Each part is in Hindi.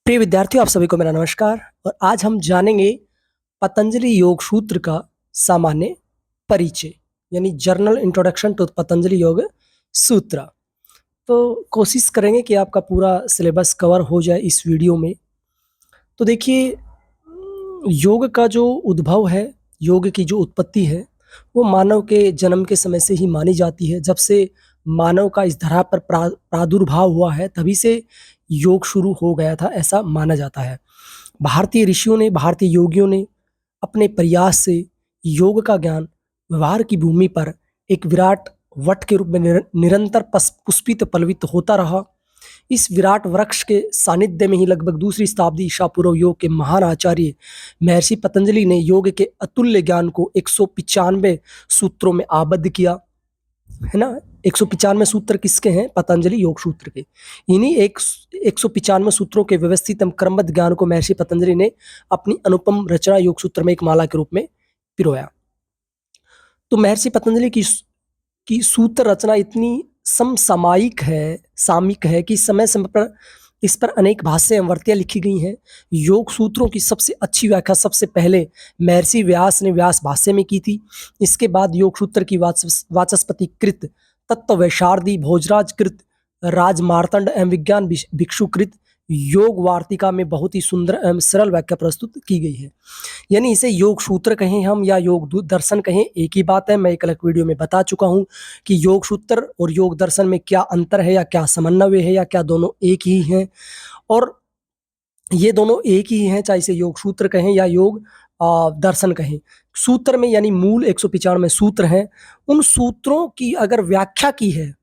प्रिय विद्यार्थियों, आप सभी को मेरा नमस्कार। और आज हम जानेंगे पतंजलि योग सूत्र का सामान्य परिचय, यानी जर्नल इंट्रोडक्शन टू पतंजलि योग सूत्र। तो कोशिश करेंगे कि आपका पूरा सिलेबस कवर हो जाए इस वीडियो में। तो देखिए, योग का जो उद्भव है, योग की जो उत्पत्ति है, वो मानव के जन्म के समय से ही मानी जाती है। जब से मानव का इस धरा पर प्रादुर्भाव हुआ है, तभी से योग शुरू हो गया था, ऐसा माना जाता है। भारतीय ऋषियों ने, भारतीय योगियों ने अपने प्रयास से योग का ज्ञान व्यवहार की भूमि पर एक विराट वट के रूप में निरंतर पुष्पित पल्लवित होता रहा। इस विराट वृक्ष के सानिध्य में ही लगभग दूसरी शताब्दी ईसा पूर्व योग के महान आचार्य महर्षि पतंजलि ने योग के अतुल्य ज्ञान को 195 सूत्रों में आबद्ध किया, है ना। 195 सूत्र किसके हैं? पतंजलि योग सूत्र के। इन्हीं 195 सूत्रों के व्यवस्थित एवं क्रमबद्ध ज्ञान को महर्षि पतंजलि ने अपनी अनुपम रचना योग सूत्र में एक माला के रूप में पिरोया। तो महर्षि पतंजलि की सूत्र रचना इतनी समसामयिक है, सामयिक है कि समय समय पर इस पर अनेक भाष्य एवं वृत्तियां लिखी गई हैं। योग सूत्रों की सबसे अच्छी व्याख्या सबसे पहले महर्षि व्यास ने व्यास भाष्य में की थी। इसके बाद योग सूत्र की वाचस्पति कृत, तत्व वैशारदी, भोजराज कृत, राजमार्तंड एवं विज्ञान भिक्षु कृत योग वार्तिका में बहुत ही सुंदर एवं सरल व्याख्या प्रस्तुत की गई है। यानी इसे योग सूत्र कहें हम या योग दर्शन कहें, एक ही बात है। मैं एक अलग वीडियो में बता चुका हूं कि योग सूत्र और योग दर्शन में क्या अंतर है, या क्या समन्वय है, या क्या दोनों एक ही हैं। और ये दोनों एक ही हैं, चाहे इसे योग सूत्र कहें या योग दर्शन कहें। सूत्र में यानी मूल 195 सूत्र हैं। उन सूत्रों की अगर व्याख्या की है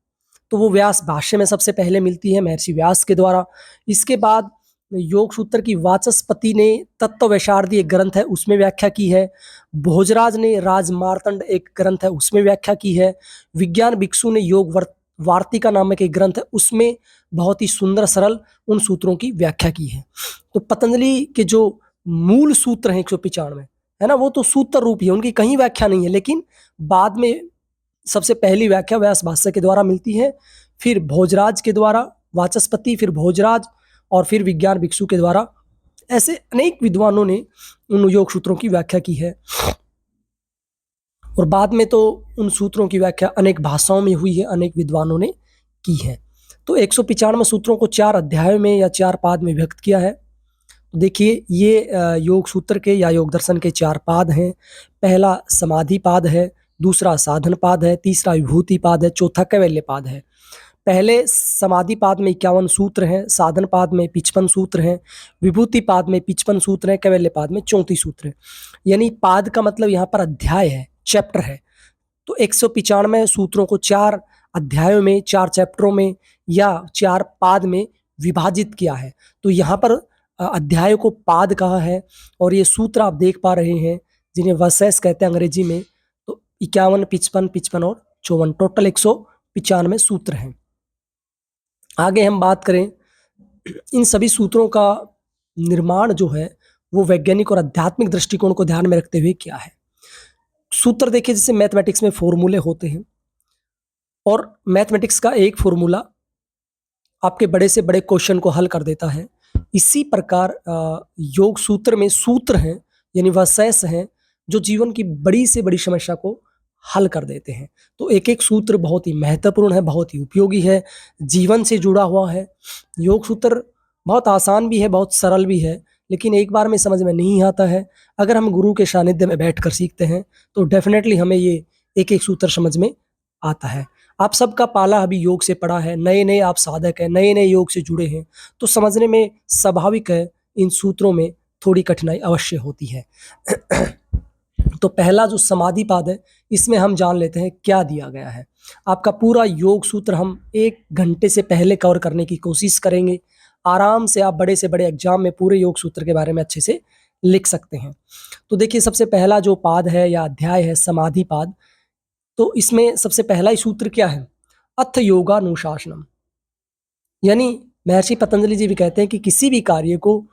तो वो व्यास भाष्य में सबसे पहले मिलती है, महर्षि व्यास के द्वारा। इसके बाद योग सूत्र की वाचस्पति ने तत्व वैशारदी एक ग्रंथ है, उसमें व्याख्या की है। भोजराज ने राजमार्तंड एक ग्रंथ है, उसमें व्याख्या की है। विज्ञान भिक्षु ने योग वार्तिका नामक एक ग्रंथ है, उसमें बहुत ही सुंदर सरल उन सूत्रों की व्याख्या की है। तो पतंजलि के जो मूल सूत्र हैं 195, है ना, वो तो सूत्र रूप ही है, उनकी कहीं व्याख्या नहीं है। लेकिन बाद में सबसे पहली व्याख्या व्यास भाष्य के द्वारा मिलती है, फिर भोजराज के द्वारा वाचस्पति, फिर भोजराज, और फिर विज्ञान भिक्षु के द्वारा। ऐसे अनेक विद्वानों ने उन योग सूत्रों की व्याख्या की है। और बाद में तो उन सूत्रों की व्याख्या अनेक भाषाओं में हुई है, अनेक विद्वानों ने की है। तो 195 सूत्रों को 4 अध्यायों में या 4 पाद में व्यक्त किया है। तो देखिए, ये योग सूत्र के या योग दर्शन के 4 पाद हैं। पहला समाधि पाद है, दूसरा साधन पाद है, तीसरा विभूति पाद है, चौथा कैवल्य पाद है। पहले समाधि पाद में 51 सूत्र हैं, साधन पाद में 55 सूत्र हैं, विभूति पाद में 55 सूत्र हैं, कैवल्य पाद में 34 सूत्र हैं। यानी पाद का मतलब यहाँ पर अध्याय है, चैप्टर है। तो 195 सूत्रों को 4 अध्यायों में, 4 चैप्टरों में या 4 पाद में विभाजित किया है। तो यहाँ पर अध्याय को पाद कहा है। और ये सूत्र आप देख पा रहे हैं, जिन्हें वर्सेस कहते हैं अंग्रेजी में। तो 51, 55, 55 और 54, टोटल 195 सूत्र हैं। आगे हम बात करें, इन सभी सूत्रों का निर्माण जो है वो वैज्ञानिक और आध्यात्मिक दृष्टिकोण को ध्यान में रखते हुए किया है। सूत्र देखिए, जैसे मैथमेटिक्स में फॉर्मूले होते हैं, और मैथमेटिक्स का एक फॉर्मूला आपके बड़े से बड़े क्वेश्चन को हल कर देता है। इसी प्रकार योग सूत्र में सूत्र हैं, यानी वर्सेस हैं, जो जीवन की बड़ी से बड़ी समस्या को हल कर देते हैं। तो एक एक सूत्र बहुत ही महत्वपूर्ण है, बहुत ही उपयोगी है, जीवन से जुड़ा हुआ है। योग सूत्र बहुत आसान भी है, बहुत सरल भी है, लेकिन एक बार में समझ में नहीं आता है। अगर हम गुरु के सानिध्य में बैठकर सीखते हैं तो डेफिनेटली हमें ये एक एक सूत्र समझ में आता है। आप सबका पाला अभी योग से पड़ा है, नए नए आप साधक हैं, नए नए योग से जुड़े हैं, तो समझने में स्वाभाविक है इन सूत्रों में थोड़ी कठिनाई अवश्य होती है। तो पहला जो समाधि पाद है, इसमें हम जान लेते हैं क्या दिया गया है। आपका पूरा योग सूत्र हम 1 घंटे से पहले कवर करने की कोशिश करेंगे। आराम से आप बड़े से बड़े एग्जाम में पूरे योग सूत्र के बारे में अच्छे से लिख सकते हैं। तो देखिए, सबसे पहला जो पाद है या अध्याय है, समाधि पाद। तो इसमें सबसे पहला ही सूत्र क्या है? अथ योगानुशासनम। यानी महर्षि पतंजलि जी भी कहते हैं कि किसी भी कार्य को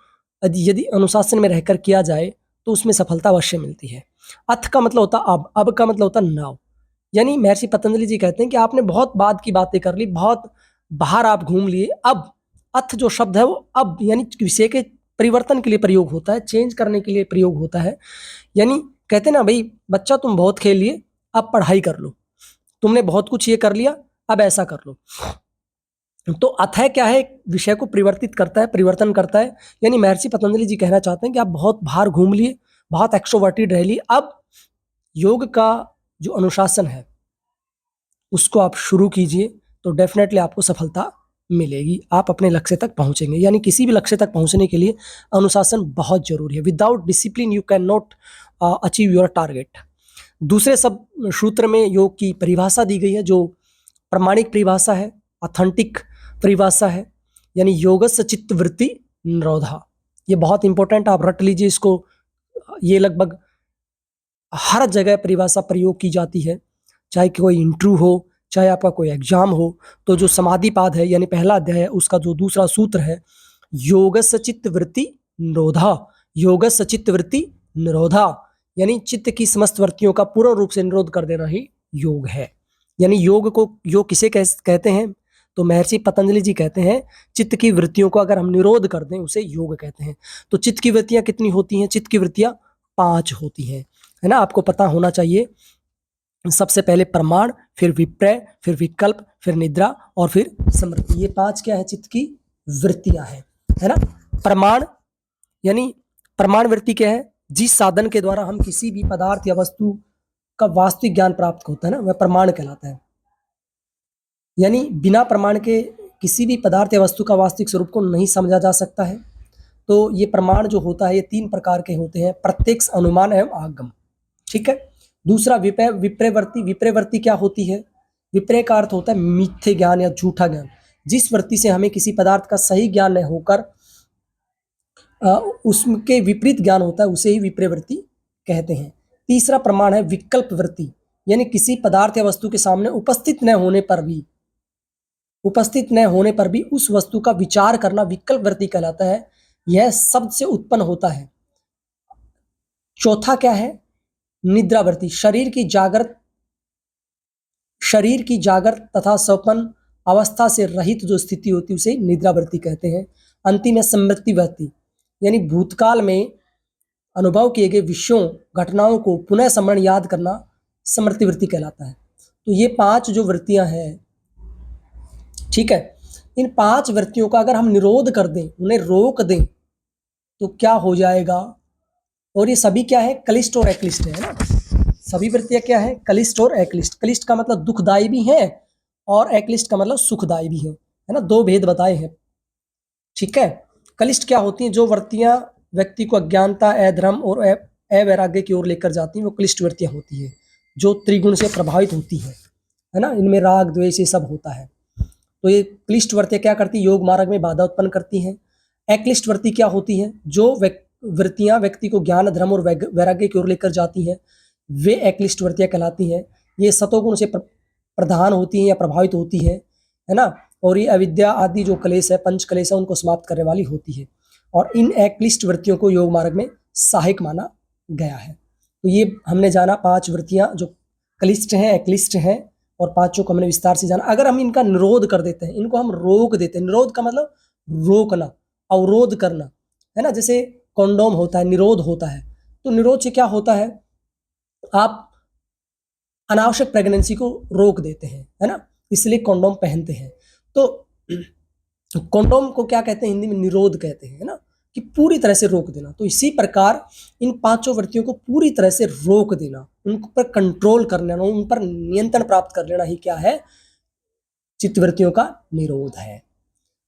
यदि अनुशासन में रहकर किया जाए तो उसमें सफलता अवश्य मिलती है। अथ का मतलब होता अब का मतलब होता नाउ। यानी महर्षि पतंजलि जी कहते हैं कि आपने बहुत बाद की बातें कर ली, बहुत बाहर आप घूम लिए, अब अथ जो शब्द है वो अब यानी विषय के परिवर्तन के लिए प्रयोग होता है, चेंज करने के लिए प्रयोग होता है। यानी कहते हैं ना भाई बच्चा तुम बहुत खेल लिए, अब पढ़ाई कर लो, तुमने बहुत कुछ ये कर लिया, अब ऐसा कर लो। तो अथय क्या है, विषय को परिवर्तित करता है, परिवर्तन करता है। यानी महर्षि पतंजलि जी कहना चाहते हैं कि आप बहुत बाहर घूम लिए, बहुत एक्सट्रोवर्टेड रह लिए, अब योग का जो अनुशासन है उसको आप शुरू कीजिए, तो डेफिनेटली आपको सफलता मिलेगी, आप अपने लक्ष्य तक पहुंचेंगे। यानी किसी भी लक्ष्य तक पहुंचने के लिए अनुशासन बहुत जरूरी है। Without discipline you can not achieve your target. दूसरे सब सूत्र में योग की परिभाषा दी गई है, जो प्रमाणिक परिभाषा है, ऑथेंटिक परिभाषा है। यानी योगस्य चित्त वृत्ति निरोधा, ये बहुत इंपॉर्टेंट, आप रट लीजिए इसको। ये लगभग हर जगह परिभाषा प्रयोग की जाती है, चाहे कोई इंटरव्यू हो, चाहे आपका कोई एग्जाम हो। तो जो समाधि पाद है यानी पहला अध्याय है, उसका जो दूसरा सूत्र है योगस्य चित्त वृत्ति निरोधा, योगस्य चित्त वृत्ति निरोधा, यानी चित्त की समस्त वृत्तियों का पूर्ण रूप से निरोध कर देना ही योग है। यानी योग किसे कहते हैं, तो महर्षि पतंजलि जी कहते हैं चित्त की वृत्तियों को अगर हम निरोध कर दें उसे योग कहते हैं। तो चित्त की वृत्तियां कितनी होती हैं, चित्त की वृत्तियां 5 होती हैं, है ना, आपको पता होना चाहिए। सबसे पहले प्रमाण, फिर विप्रय, फिर विकल्प, फिर निद्रा और फिर स्मृति। ये 5 क्या है, चित्त की वृत्तियां हैं, है ना। प्रमाण यानी प्रमाण वृत्ति क्या है, जिस साधन के द्वारा हम किसी भी पदार्थ या वस्तु का वास्तविक ज्ञान प्राप्त होता है ना, वह प्रमाण कहलाता है। यानी बिना प्रमाण के किसी भी पदार्थ या वस्तु का वास्तविक स्वरूप को नहीं समझा जा सकता है। तो ये प्रमाण जो होता है ये 3 प्रकार के होते हैं, प्रत्यक्ष, अनुमान एवं आगम। ठीक है। दूसरा विप्रयवर्ती। विप्रयवर्ती क्या होती है, विप्रय का अर्थ होता है मिथ्या ज्ञान या झूठा ज्ञान। जिस वृत्ति से हमें किसी पदार्थ का सही ज्ञान न होकर उसके विपरीत ज्ञान होता है उसे ही विप्रयवर्ती कहते हैं। तीसरा प्रमाण है विकल्प वृत्ति, यानी किसी पदार्थ या वस्तु के सामने उपस्थित न होने पर भी उस वस्तु का विचार करना विकल्प वृत्ति कहलाता है। यह शब्द से उत्पन्न होता है। चौथा क्या है, निद्रावृत्ति। शरीर की जागृत तथा स्वप्न अवस्था से रहित जो स्थिति होती है उसे निद्रावृत्ति कहते हैं। अंतिम है स्मृति वृत्ति, यानी भूतकाल में अनुभव किए गए विषयों, घटनाओं को पुनः स्मरण याद करना स्मृति वृत्ति कहलाता है। तो ये 5 जो वृत्तियां हैं, ठीक है, इन 5 वृत्तियों का अगर हम निरोध कर दें, उन्हें रोक दें, तो क्या हो जाएगा। और ये सभी क्या है, क्लिष्ट और अक्लिष्ट है ना। सभी वृत्तियां क्या है, क्लिष्ट और अक्लिष्ट। क्लिष्ट का मतलब दुखदायी भी है और अक्लिष्ट का मतलब सुखदायी भी है ना, 2 भेद बताए हैं। ठीक है। क्लिष्ट क्या होती हैं, जो वृत्तियां व्यक्ति को अज्ञानता, अधर्म और अवैराग्य की ओर लेकर जाती हैं, वो क्लिष्ट वृत्तियां होती हैं, जो त्रिगुण से प्रभावित होती है ना। इनमें राग द्वेष ये सब होता है। तो ये क्लिष्ट वृत्तियां क्या करती है, योग मार्ग में बाधा उत्पन्न करती हैं। अक्लिष्ट वृत्ति क्या होती है, जो वृत्तियां व्यक्ति को ज्ञान, धर्म और वैराग्य की ओर लेकर जाती हैं, वे अक्लिष्ट वृत्तियां कहलाती हैं। ये सतोगुण से प्रधान होती हैं या प्रभावित होती है ना। और ये अविद्या आदि जो क्लेश है, पंच क्लेश है, उनको समाप्त करने वाली होती है। और इन अक्लिष्ट वृत्तियों को योग मार्ग में सहायक माना गया है। तो ये हमने जाना 5 वृत्तियां जो क्लिष्ट हैं, अक्लिष्ट हैं, और 5 को हमने विस्तार से जाना। अगर हम इनका निरोध कर देते हैं, इनको हम रोक देते हैं, निरोध का मतलब रोकना, अवरोध करना, है ना। जैसे कॉन्डोम होता है, निरोध होता है। तो निरोध से क्या होता है, आप अनावश्यक प्रेगनेंसी को रोक देते हैं, है ना, इसलिए कॉन्डोम पहनते हैं। तो कॉन्डोम को क्या कहते हैं, हिंदी में निरोध कहते हैं, है ना, कि पूरी तरह से रोक देना। तो इसी प्रकार इन 5 वृत्तियों को पूरी तरह से रोक देना, उन पर कंट्रोल कर लेना, उन पर नियंत्रण प्राप्त कर लेना ही क्या है, चित्त वृत्तियों का निरोध है।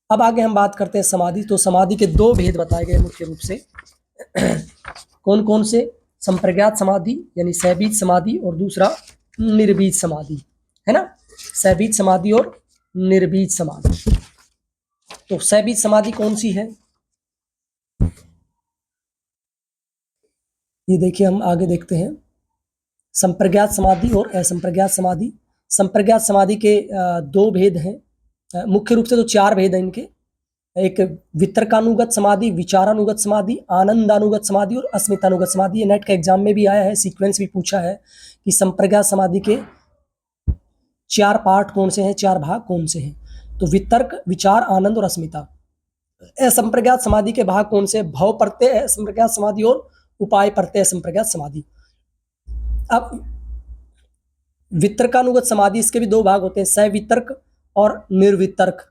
अब आगे हम बात करते हैं समाधि। तो समाधि के 2 भेद बताए गए मुख्य रूप से। कौन कौन से, संप्रज्ञात समाधि यानी सहबीज समाधि, और दूसरा निर्बीज समाधि, है ना, सहबीज समाधि और निर्बीज समाधि। तो सहबीज समाधि कौन सी है, ये देखिए, हम आगे देखते हैं। संप्रज्ञात समाधि और असंप्रज्ञात समाधि। संप्रज्ञात समाधि के 2 भेद हैं, मुख्य रूप से तो 4 भेद हैं इनके। एक वितर्कानुगत समाधि, विचारानुगत समाधि, आनंदानुगत समाधि और अस्मितानुगत समाधि। ये नेट के एग्जाम में भी आया है, सीक्वेंस भी पूछा है कि संप्रज्ञात समाधि के 4 पार्ट कौन से हैं, 4 भाग कौन से हैं। तो वितर्क, विचार, आनंद और अस्मिता। असंप्रज्ञात समाधि के भाग कौन से? भव प्रत्यय असंप्रज्ञात समाधि और उपाय प्रत्यय असंप्रज्ञात समाधि। अब वितर्कानुगत समाधि, इसके भी दो भाग होते हैं, सवितर्क और निर्वितर्क।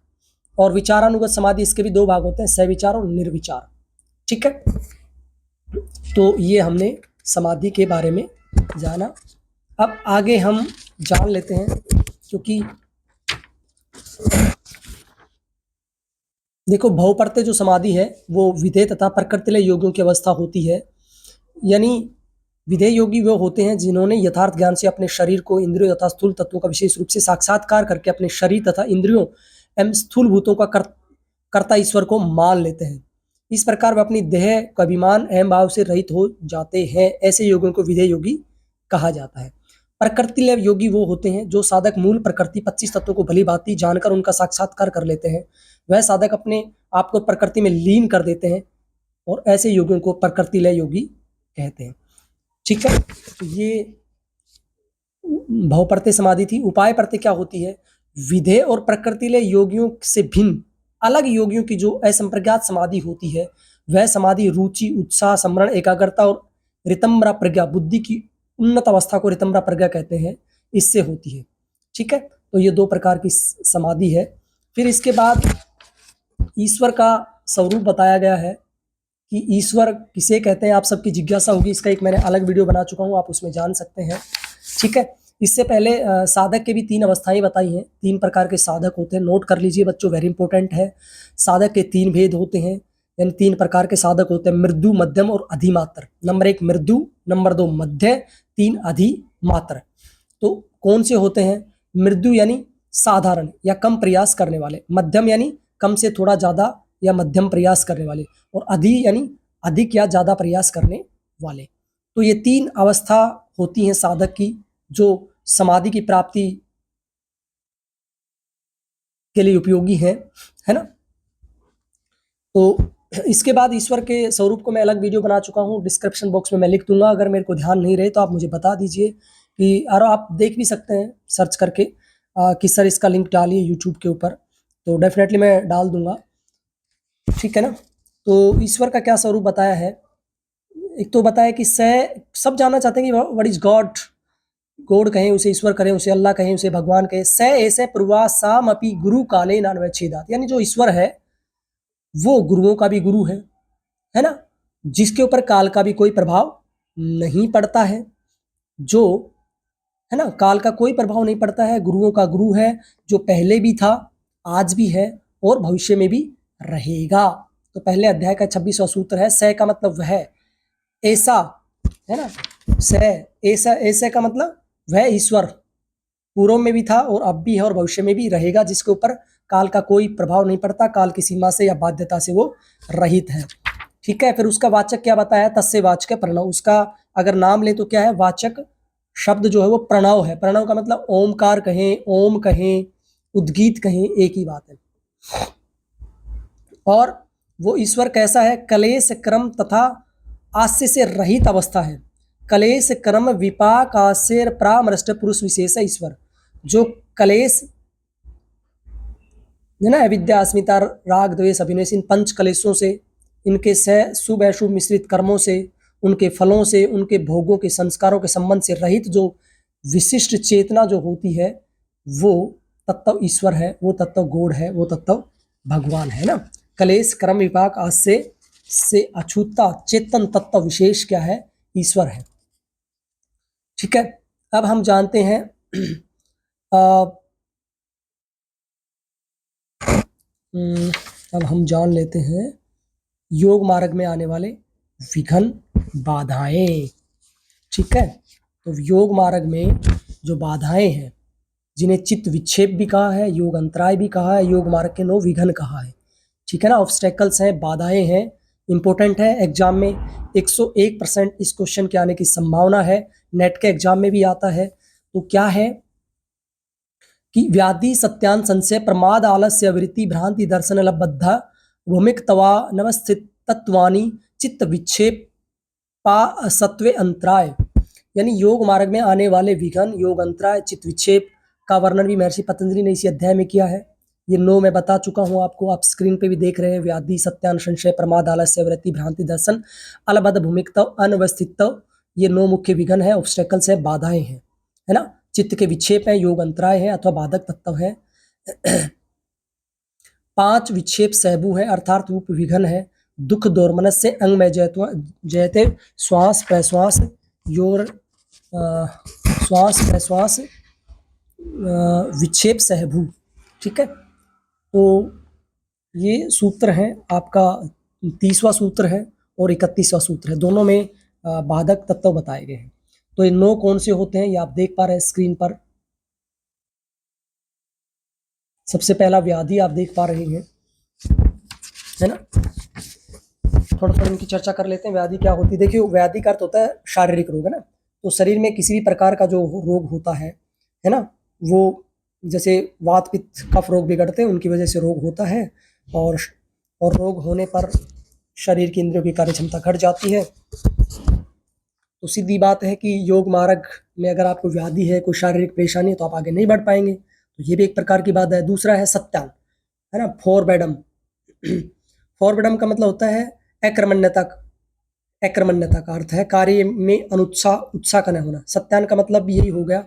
और विचारानुगत समाधि, इसके भी दो भाग होते हैं, सविचार और निर्विचार। ठीक है, तो ये हमने समाधि के बारे में जाना। अब आगे हम जान लेते हैं, क्योंकि देखो भव प्रत्यय जो समाधि है वो विधेय तथा प्रकृतिलय योगियों की अवस्था होती है। यानी विधेय योगी वो होते हैं जिन्होंने यथार्थ ज्ञान से अपने शरीर को इंद्रियों तथा स्थूल तत्वों का विशेष रूप से साक्षात्कार करके अपने शरीर तथा इंद्रियों एवं स्थूल भूतों का कर्ता ईश्वर को मान लेते हैं। इस प्रकार वे अपनी देह का अभिमान एवं भाव से रहित हो जाते हैं। ऐसे योगियों को विधेय योगी कहा जाता है। प्रकृतिलय योगी वो होते हैं जो साधक मूल प्रकृति 25 तत्वों को भली भांति जानकर उनका साक्षात्कार कर लेते हैं। वह साधक अपने आप को प्रकृति में लीन कर देते हैं और ऐसे योगियों को प्रकृतिलय योगी कहते हैं। ठीक है, तो ये भव प्रत्यय समाधि थी। उपाय प्रत्यय क्या होती है? विधेय और प्रकृतिलय योगियों से भिन्न अलग योगियों की जो असंप्रज्ञात समाधि होती है, वह समाधि रुचि, उत्साह, स्मरण, एकाग्रता और रितंब्रा प्रज्ञा, बुद्धि की उन्नत अवस्था को रितंब्रा प्रज्ञा कहते हैं, इससे होती है। ठीक है, तो ये दो प्रकार की समाधि है। फिर इसके बाद ईश्वर का स्वरूप बताया गया है कि ईश्वर किसे कहते हैं। आप सबकी जिज्ञासा होगी, इसका एक मैंने अलग वीडियो बना चुका हूँ, आप उसमें जान सकते हैं। ठीक है, इससे पहले साधक के भी 3 अवस्थाएं बताई हैं। 3 प्रकार के साधक होते हैं, नोट कर लीजिए बच्चों, वेरी इंपॉर्टेंट है। साधक के 3 भेद होते हैं, यानी 3 प्रकार के साधक होते हैं, मृदु, मध्यम और अधिमात्र। नंबर 1 मृदु, नंबर 2 मध्य, 3 अधिमात्र। तो कौन से होते हैं? मृदु यानी साधारण या कम प्रयास करने वाले, मध्यम यानी कम से थोड़ा ज्यादा या मध्यम प्रयास करने वाले, और अधि यानी अधिक या ज्यादा प्रयास करने वाले। तो ये 3 अवस्था होती हैं साधक की, जो समाधि की प्राप्ति के लिए उपयोगी है ना। तो इसके बाद ईश्वर के स्वरूप को मैं अलग वीडियो बना चुका हूँ, डिस्क्रिप्शन बॉक्स में मैं लिख दूंगा। अगर मेरे को ध्यान नहीं रहे तो आप मुझे बता दीजिए कि, और आप देख भी सकते हैं सर्च करके कि सर इसका लिंक डालिए यूट्यूब के ऊपर, तो डेफिनेटली मैं डाल दूंगा। ठीक है ना। तो ईश्वर का क्या स्वरूप बताया है? एक तो बताया कि सब जानना चाहते हैं कि व्हाट इज गॉड। गॉड कहें उसे, ईश्वर कहें उसे, अल्लाह कहें उसे, भगवान कहें। स ऐसे पूर्वासाम अपि गुरु काले नान्वच्छेदात, यानी जो ईश्वर है वो गुरुओं का भी गुरु है ना, जिसके ऊपर काल का भी कोई प्रभाव नहीं पड़ता है। जो है ना, काल का कोई प्रभाव नहीं पड़ता है, गुरुओं का गुरु है, जो पहले भी था, आज भी है और भविष्य में भी रहेगा। तो पहले अध्याय का 26वां सूत्र है, स का मतलब वह, ऐसा, है ना। स ऐसा, ऐसे का मतलब वह ईश्वर पूर्व में भी था और अब भी है और भविष्य में भी रहेगा, जिसके ऊपर काल का कोई प्रभाव नहीं पड़ता, काल की सीमा से या बाध्यता से वो रहित है। ठीक है, फिर उसका वाचक क्या बताया? तस्य वाचक प्रणव। उसका अगर नाम ले तो क्या है? वाचक शब्द जो है वो प्रणव है। प्रणव का मतलब ओमकार कहें, ओम कहें, उद्गीत कहें, एक ही बात है। और वो ईश्वर कैसा है? कलेश क्रम तथा आस्य से रहित अवस्था है। कलेश क्रम विपाक आश्चर्य परामृष्ट पुरुष विशेष है ईश्वर। जो कलेश है ना, अविद्या, अस्मिता, राग, द्वेष, अभिनय, इन 5 कलेशों से, इनके शुभ अशुभ मिश्रित कर्मों से, उनके फलों से, उनके भोगों के संस्कारों के संबंध से रहित जो विशिष्ट चेतना जो होती है, वो तत्व ईश्वर है, वो तत्व गॉड है, वो तत्व भगवान है ना। कलेश क्रम विपाक आश्चर्य से अछूता चेतन तत्व विशेष क्या है? ईश्वर है। ठीक है, अब हम जानते हैं अब हम जान लेते हैं योग मार्ग में आने वाले विघ्न, बाधाएं। ठीक है, तो योग मार्ग में जो बाधाएं हैं, जिन्हें चित्त विक्षेप भी कहा है, योग अंतराय भी कहा है, योग मार्ग के 9 विघ्न कहा है। ठीक है ना, ऑब्स्टेकल्स हैं, बाधाएं हैं, इंपॉर्टेंट है। एग्जाम में 101% इस क्वेश्चन के आने की संभावना है, नेट के एग्जाम में भी आता है। तो क्या है कि व्याधि, सत्यान, संशय, प्रमाद, आलस्य, वृत्ति, भ्रांति, दर्शन, लबद्धा, भूमिक तवा नवस्थित तत्वानी, चित्त विक्षेप, पा सत्वे अंतराय। यानी योग मार्ग में आने वाले विघ्न, योग अंतराय, चित्त विक्षेप का वर्णन भी महर्षि पतंजलि ने इसी अध्याय में किया है। ये 9 मैं बता चुका हूँ आपको, आप स्क्रीन पे भी देख रहे हैं। व्याधि, सत्यान, संशय, प्रमाद, आलस्य, वृत्ति, भ्रांति, दर्शन, अलबद, भूमिकत्व, अनवस्थितव, ये 9 मुख्य विघ्न है, ऑब्स्टेकल्स है, बाधाएं हैं, है ना। चित्त के विक्षेप है, योग अंतराय है अथवा बाधक तत्व है। 5 विक्षेप सहबू है अर्थात रूप विघ्न है। दुख दोर्मनस्य अंग में जयते श्वास प्रश्वास योर श्वास प्रश्वास विक्षेप सहभू। ठीक है, तो ये सूत्र है आपका, 30वां सूत्र है और 31वां सूत्र है, दोनों में बाधक तत्व बताए गए हैं। तो ये 9 कौन से होते हैं ये आप देख पा रहे हैं स्क्रीन पर। सबसे पहला व्याधि आप देख पा रहे हैं, है ना। थोड़ा थोड़ा इनकी चर्चा कर लेते हैं। व्याधि क्या होती है? देखिए, व्याधि का अर्थ होता है शारीरिक रोग, है ना। तो शरीर में किसी भी प्रकार का जो रोग होता है ना, वो जैसे वात पित्त कफ रोग बिगड़ते हैं, उनकी वजह से रोग होता है। और रोग होने पर शरीर की इंद्रियों की कार्य क्षमता घट जाती है। तो सीधी बात है कि योग मार्ग में अगर आपको व्याधि है, कोई शारीरिक परेशानी है, तो आप आगे नहीं बढ़ पाएंगे। तो ये भी एक प्रकार की बात है। दूसरा है सत्यान, है ना, फॉरबेडम। फॉरबेडम का मतलब होता है अक्रमण्यता। अक्रमण्यता का अर्थ है कार्य में उत्साह का न होना। सत्यान का मतलब यही हो गया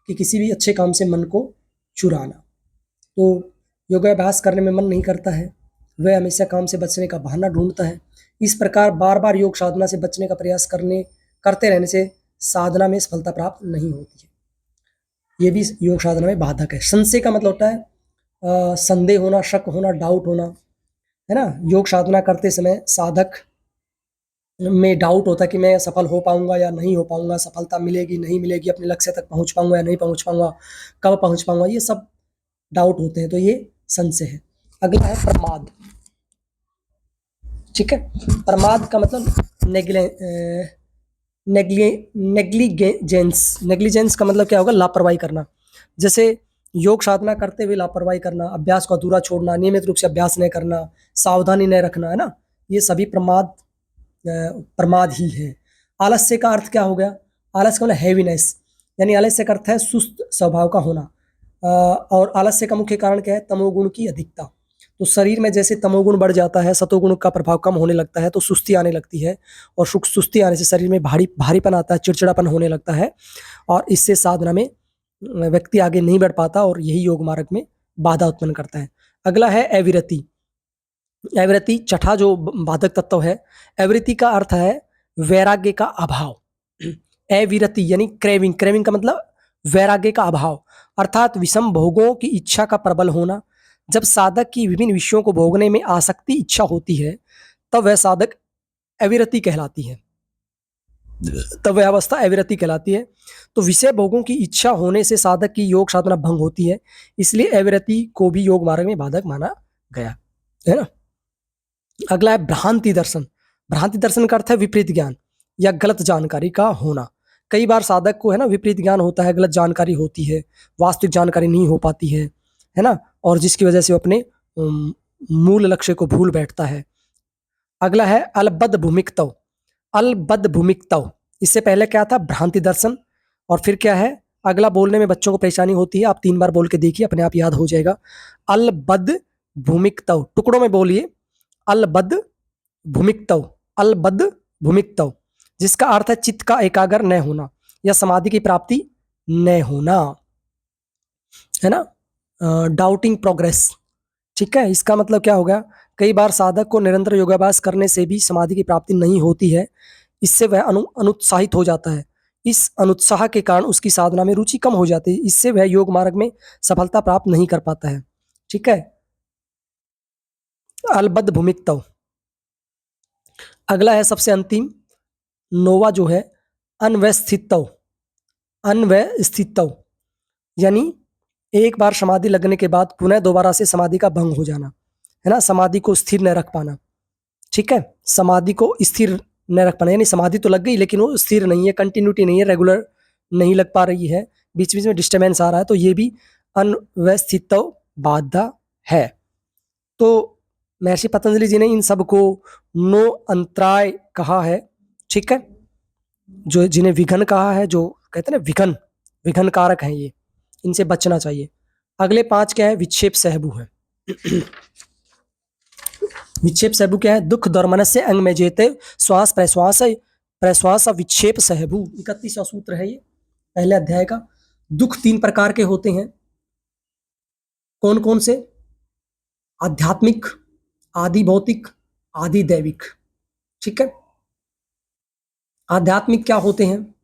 कि किसी भी अच्छे काम से मन को चुराना। तो योगाभ्यास करने में मन नहीं करता है, वह हमेशा काम से बचने का बहाना ढूंढता है। इस प्रकार बार बार योग साधना से बचने का प्रयास करते रहने से साधना में सफलता प्राप्त नहीं होती है। ये भी योग साधना में बाधक है। संशय का मतलब होता है संदेह होना, शक होना, डाउट होना, है ना। योग साधना करते समय साधक में डाउट होता है कि मैं सफल हो पाऊंगा या नहीं हो पाऊंगा, सफलता मिलेगी नहीं मिलेगी, अपने लक्ष्य तक पहुंच पाऊंगा या नहीं पहुंच पाऊंगा, कब पहुंच पाऊंगा, ये सब डाउट होते हैं। तो ये संशय है। अगला है प्रमाद। ठीक है, प्रमाद का मतलब नेग्लिजेंस का मतलब क्या होगा? लापरवाही करना। जैसे योग साधना करते हुए लापरवाही करना, अभ्यास को अधूरा छोड़ना, नियमित रूप से अभ्यास नहीं करना, सावधानी नहीं रखना, है ना। ये सभी प्रमाद ही है। आलस्य का अर्थ क्या हो गया? आलस्य का मतलब हैवीनेस, यानी आलस्य का अर्थ है सुस्त स्वभाव का होना। और आलस्य का मुख्य कारण क्या है? तमोगुण की अधिकता। तो शरीर में जैसे तमोगुण बढ़ जाता है, सतोगुण का प्रभाव कम होने लगता है, तो सुस्ती आने लगती है। और सुस्ती आने से शरीर में भारीपन आता है, चिड़चिड़ापन होने लगता है, और इससे साधना में व्यक्ति आगे नहीं बढ़ पाता, और यही योग मार्ग में बाधा उत्पन्न करता है। अगला है अविरति। अविरति छठा जो बाधक तत्व है। अविरति का अर्थ है वैराग्य का अभाव। अविरति यानी क्रेविंग। क्रेविंग का मतलब वैराग्य का अभाव, अर्थात विषम भोगों की इच्छा का प्रबल होना। जब साधक की विभिन्न विषयों को भोगने में आसक्ति इच्छा होती है, तब वह साधक अविरति कहलाती है। तब वह अवस्था अविरति कहलाती है। तो विषय भोगों की इच्छा होने से साधक की योग साधना भंग होती है, इसलिए अविरति को भी योग मार्ग में बाधक माना गया, है ना। अगला है भ्रांति दर्शन। भ्रांति दर्शन का अर्थ है विपरीत ज्ञान या गलत जानकारी का होना। कई बार साधक को, है ना, विपरीत ज्ञान होता है, गलत जानकारी होती है, वास्तविक जानकारी नहीं हो पाती है ना, और जिसकी वजह से वो अपने मूल लक्ष्य को भूल बैठता है। अगला है अलबद्ध भूमिकत्व। अलबद्ध भूमिकत्व, इससे पहले क्या था? भ्रांति दर्शन। और फिर क्या है? अगला बोलने में बच्चों को परेशानी होती है, आप 3 बार बोल के देखिए, अपने आप याद हो जाएगा। अलबद्ध भूमिकत्व, टुकड़ों में बोलिए। अलबद्ध भूमिकत्व, अलबद्ध भूमिकत्व, जिसका अर्थ है चित्त का एकाग्र न होना या समाधि की प्राप्ति न होना, है ना। Doubting progress. ठीक है, इसका मतलब क्या हो गया? कई बार साधक को निरंतर योगाभ्यास करने से भी समाधि की प्राप्ति नहीं होती है, इससे वह अनुत्साहित हो जाता है। इस अनुत्साह के कारण उसकी साधना में रुचि कम हो जाती है, इससे वह योग मार्ग में सफलता प्राप्त नहीं कर पाता है। ठीक है, अलबद्ध भूमिकत्व। अगला है सबसे अंतिम, नोवा जो है अनवस्थितव। अनवस्थितव यानी एक बार समाधि लगने के बाद पुनः दोबारा से समाधि का भंग हो जाना, है ना, समाधि को स्थिर न रख पाना। ठीक है, समाधि को स्थिर न रख पाना, यानी समाधि तो लग गई लेकिन वो स्थिर नहीं है, कंटिन्यूटी नहीं है, रेगुलर नहीं लग पा रही है, बीच बीच में डिस्टर्बेंस आ रहा है, तो ये भी अनवस्थितव बाधा है। तो महर्षि पतंजलि जी ने इन सब को 9 अंतराय कहा है। ठीक है, जो जिन्हें विघन कहा है, जो कहते हैं ना विघन कारक हैं, ये इनसे बचना चाहिए। अगले 5 क्या है? विक्षेप सहबू है। विक्षेप सहभू क्या है? दुख दौर्मनस्य अंग में जेते श्वास प्रश्वास प्रश्वास विक्षेप सहभू। 31वां सूत्र है ये पहले अध्याय का। दुख 3 प्रकार के होते हैं। कौन कौन से? आध्यात्मिक, आदि भौतिक, आदि दैविक। ठीक है। आध्यात्मिक क्या होते हैं?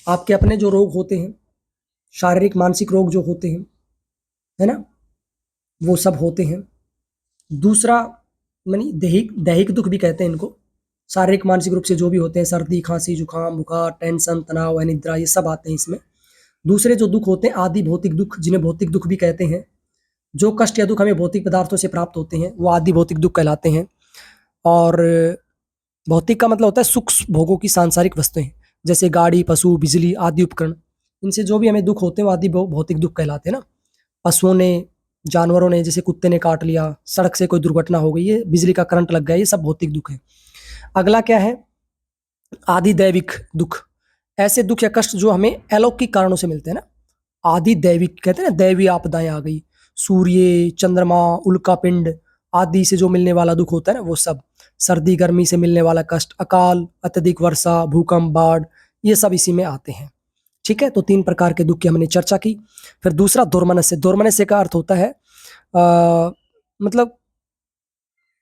आपके अपने जो रोग होते हैं, शारीरिक मानसिक रोग जो होते हैं, है ना, वो सब होते हैं। दूसरा मानी दैहिक, दैहिक दुख भी कहते हैं इनको। शारीरिक मानसिक रूप से जो भी होते हैं, सर्दी खांसी जुकाम बुखार टेंशन तनाव अनिद्रा, ये सब आते हैं इसमें। दूसरे जो दुख होते हैं आदि भौतिक दुख, जिन्हें भौतिक दुख भी कहते हैं। जो कष्ट या दुख हमें भौतिक पदार्थों से प्राप्त होते हैं वो आदि भौतिक दुख कहलाते हैं। और भौतिक का मतलब होता है सुख भोगों की सांसारिक वस्तुएं, जैसे गाड़ी पशु बिजली आदि उपकरण। इनसे जो भी हमें दुख होते हैं वो आदि भौतिक दुख कहलाते हैं ना। पशुओं ने, जानवरों ने, जैसे कुत्ते ने काट लिया, सड़क से कोई दुर्घटना हो गई, ये बिजली का करंट लग गया, ये सब भौतिक दुख है। अगला क्या है? आदि दैविक दुख। ऐसे दुख या कष्ट जो हमें अलौकिक कारणों से मिलते हैं ना। आदि दैविक कहते हैं ना, दैवीय आपदाएं आ गई, सूर्य चंद्रमा उल्कापिंड आदि से जो मिलने वाला दुख होता है ना, वो सब। सर्दी गर्मी से मिलने वाला कष्ट, अकाल, अत्यधिक वर्षा, भूकंप, बाढ़, ये सब इसी में आते हैं। ठीक है। तो 3 प्रकार के दुख की हमने चर्चा की। फिर दूसरा दोर्मनस्य। दोर्मनस्य का अर्थ होता है मतलब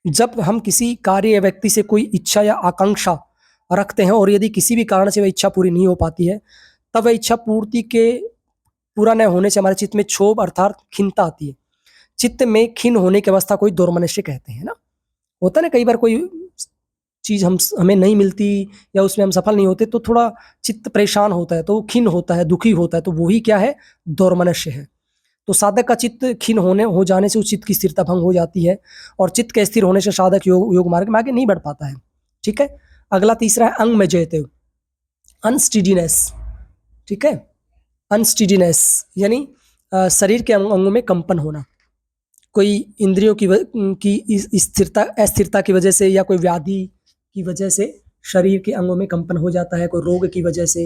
जब हम किसी कार्य या व्यक्ति से कोई इच्छा या आकांक्षा रखते हैं और यदि किसी भी कारण से वह इच्छा पूरी नहीं हो पाती है, तब वह इच्छा पूर्ति के पूरा न होने से हमारे चित्त में क्षोभ अर्थात खिन्नता आती है। चित्त में खिन्न होने की अवस्था कोई दोर्मनस्य कहते हैं ना। होता है ना, कई बार कोई चीज हमें नहीं मिलती या उसमें हम सफल नहीं होते तो थोड़ा चित्त परेशान होता है, तो वो खिन्न होता है, दुखी होता है, तो वही क्या है? दोर्मनस्य है। तो साधक का चित्त खिन्न होने हो जाने से उस चित्त की स्थिरता भंग हो जाती है और चित्त के स्थिर होने से साधक योग मार्ग में आगे नहीं बढ़ पाता है। ठीक है। अगला तीसरा है अंग में जयते, अनस्टीडीनेस। ठीक है। अनस्टीडीनेस यानी शरीर के अंगों में कंपन होना। कोई इंद्रियों की स्थिरता अस्थिरता की वजह से या कोई व्याधि की वजह से शरीर के अंगों में कंपन हो जाता है, कोई रोग की वजह से,